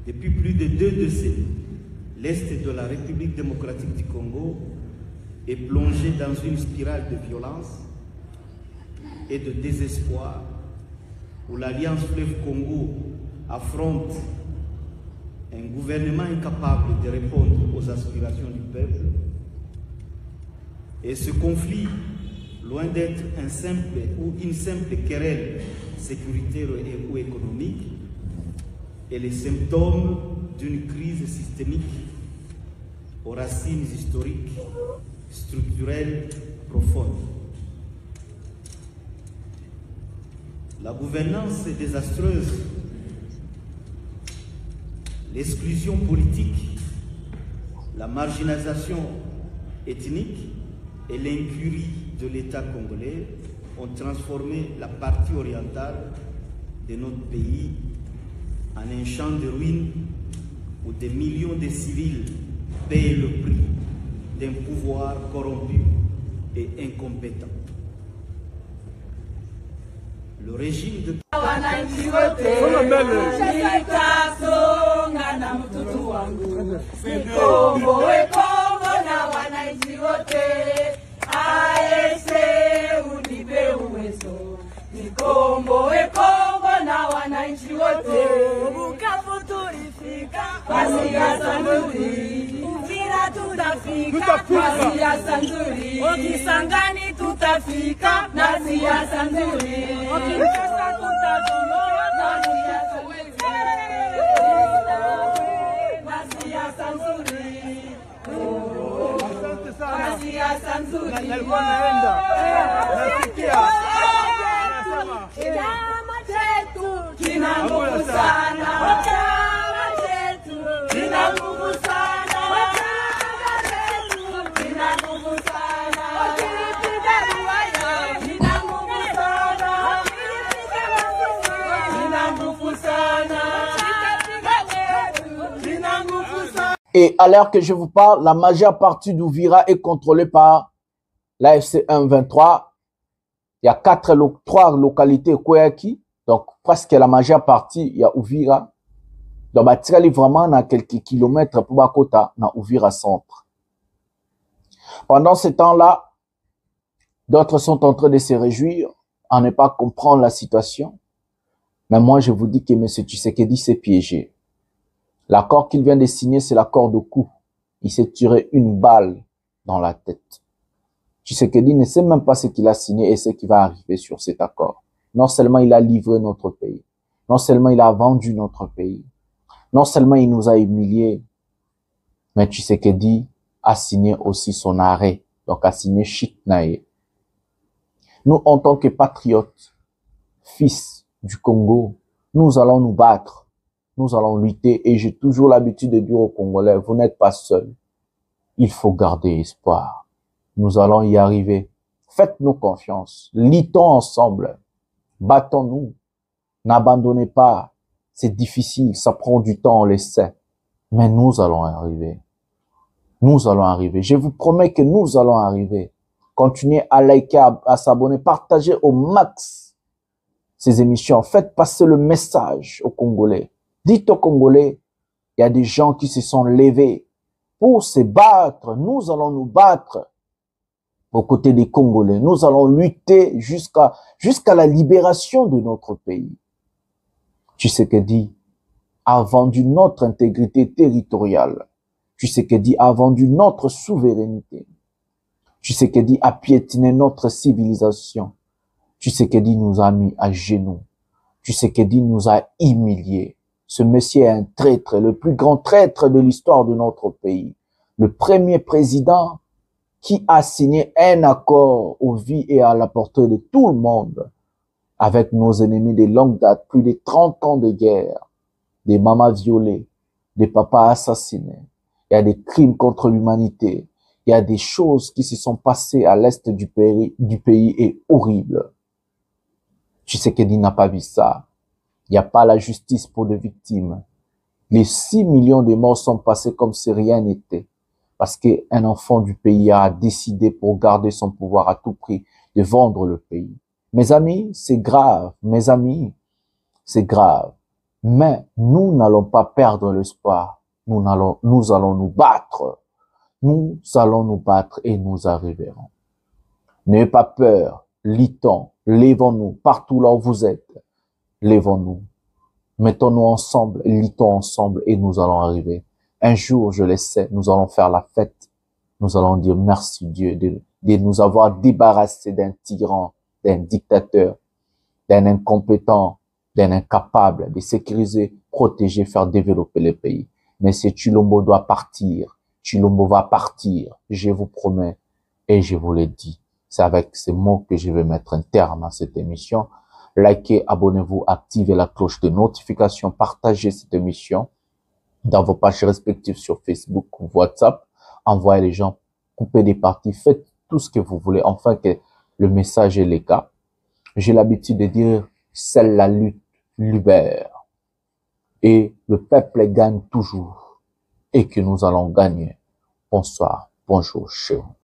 Depuis plus de 2 décennies, l'Est de la République démocratique du Congo est plongé dans une spirale de violence et de désespoir où l'Alliance Fleuve Congo affronte un gouvernement incapable de répondre aux aspirations du peuple, Et ce conflit, loin d'être une simple querelle sécuritaire ou économique, est le symptôme d'une crise systémique aux racines historiques, structurelles, profondes. La gouvernance est désastreuse, l'exclusion politique, la marginalisation ethnique et l'incurie de l'État congolais ont transformé la partie orientale de notre pays en un champ de ruines où des millions de civils payent le prix d'un pouvoir corrompu et incompétent. Le régime de Ukisangani tutafika na siasa nzuri. Ukikosa tutazunguka na siasa nzuri. Na siasa nzuri. Chama chetu kina nguvu sana. Chama chetu kina nguvu sana. Et à l'heure que je vous parle, la majeure partie d'Ouvira est contrôlée par l'AFC 1-23. Il y a 3 localités Kweyaki, donc presque la majeure partie, il y a Ouvira. Donc, il vraiment dans quelques kilomètres pour Bakota, dans Ouvira centre. Pendant ce temps-là, d'autres sont en train de se réjouir, à ne pas comprendre la situation. Mais moi, je vous dis que M. Tshisekedi s'est piégé. L'accord qu'il vient de signer, c'est l'accord de coup. Il s'est tiré une balle dans la tête. Tshisekedi ne sait même pas ce qu'il a signé et ce qui va arriver sur cet accord. Non seulement il a livré notre pays, non seulement il a vendu notre pays, non seulement il nous a humiliés, mais Tshisekedi a signé aussi son arrêt, donc a signé Chitnaye. Nous, en tant que patriotes, fils du Congo, nous allons nous battre. Nous allons lutter et j'ai toujours l'habitude de dire aux Congolais, vous n'êtes pas seuls. Il faut garder espoir. Nous allons y arriver. Faites-nous confiance. Luttons ensemble. Battons-nous. N'abandonnez pas. C'est difficile, ça prend du temps, on le sait. Mais nous allons arriver. Nous allons arriver. Je vous promets que nous allons arriver. Continuez à liker, à s'abonner, partagez au max ces émissions. Faites passer le message aux Congolais. Dites aux Congolais, il y a des gens qui se sont levés pour se battre. Nous allons nous battre aux côtés des Congolais. Nous allons lutter jusqu'à la libération de notre pays. Tshisekedi a vendu notre intégrité territoriale. Tshisekedi a vendu notre souveraineté. Tshisekedi a piétiné notre civilisation. Tshisekedi nous a mis à genoux. Tshisekedi nous a humiliés. Ce monsieur est un traître, le plus grand traître de l'histoire de notre pays. Le premier président qui a signé un accord aux vies et à la portée de tout le monde avec nos ennemis de longue date, plus de 30 ans de guerre, des mamas violées, des papas assassinés. Il y a des crimes contre l'humanité. Il y a des choses qui se sont passées à l'est du pays et horribles. Tshisekedi n'a pas vu ça. Il n'y a pas la justice pour les victimes. Les 6 millions de morts sont passés comme si rien n'était. Parce qu'un enfant du pays a décidé pour garder son pouvoir à tout prix de vendre le pays. Mes amis, c'est grave. Mes amis, c'est grave. Mais nous n'allons pas perdre l'espoir. Nous allons nous battre. Nous allons nous battre et nous arriverons. N'ayez pas peur. Luttons. Lèvons-nous partout là où vous êtes. Lèvons-nous. Mettons-nous ensemble, luttons ensemble et nous allons arriver. Un jour, je le sais, nous allons faire la fête. Nous allons dire merci Dieu de nous avoir débarrassés d'un tyran, d'un dictateur, d'un incompétent, d'un incapable de sécuriser, protéger, faire développer le pays. Mais ce Tshilombo doit partir. Tshilombo va partir, je vous promets, et je vous le dis. C'est avec ces mots que je vais mettre un terme à cette émission. Likez, abonnez-vous, activez la cloche de notification, partagez cette émission dans vos pages respectives sur Facebook ou WhatsApp. Envoyez les gens, coupez des parties, faites tout ce que vous voulez, enfin que le message est le cas. J'ai l'habitude de dire, seule la lutte libère. Et le peuple gagne toujours. Et que nous allons gagner. Bonsoir, bonjour chez vous.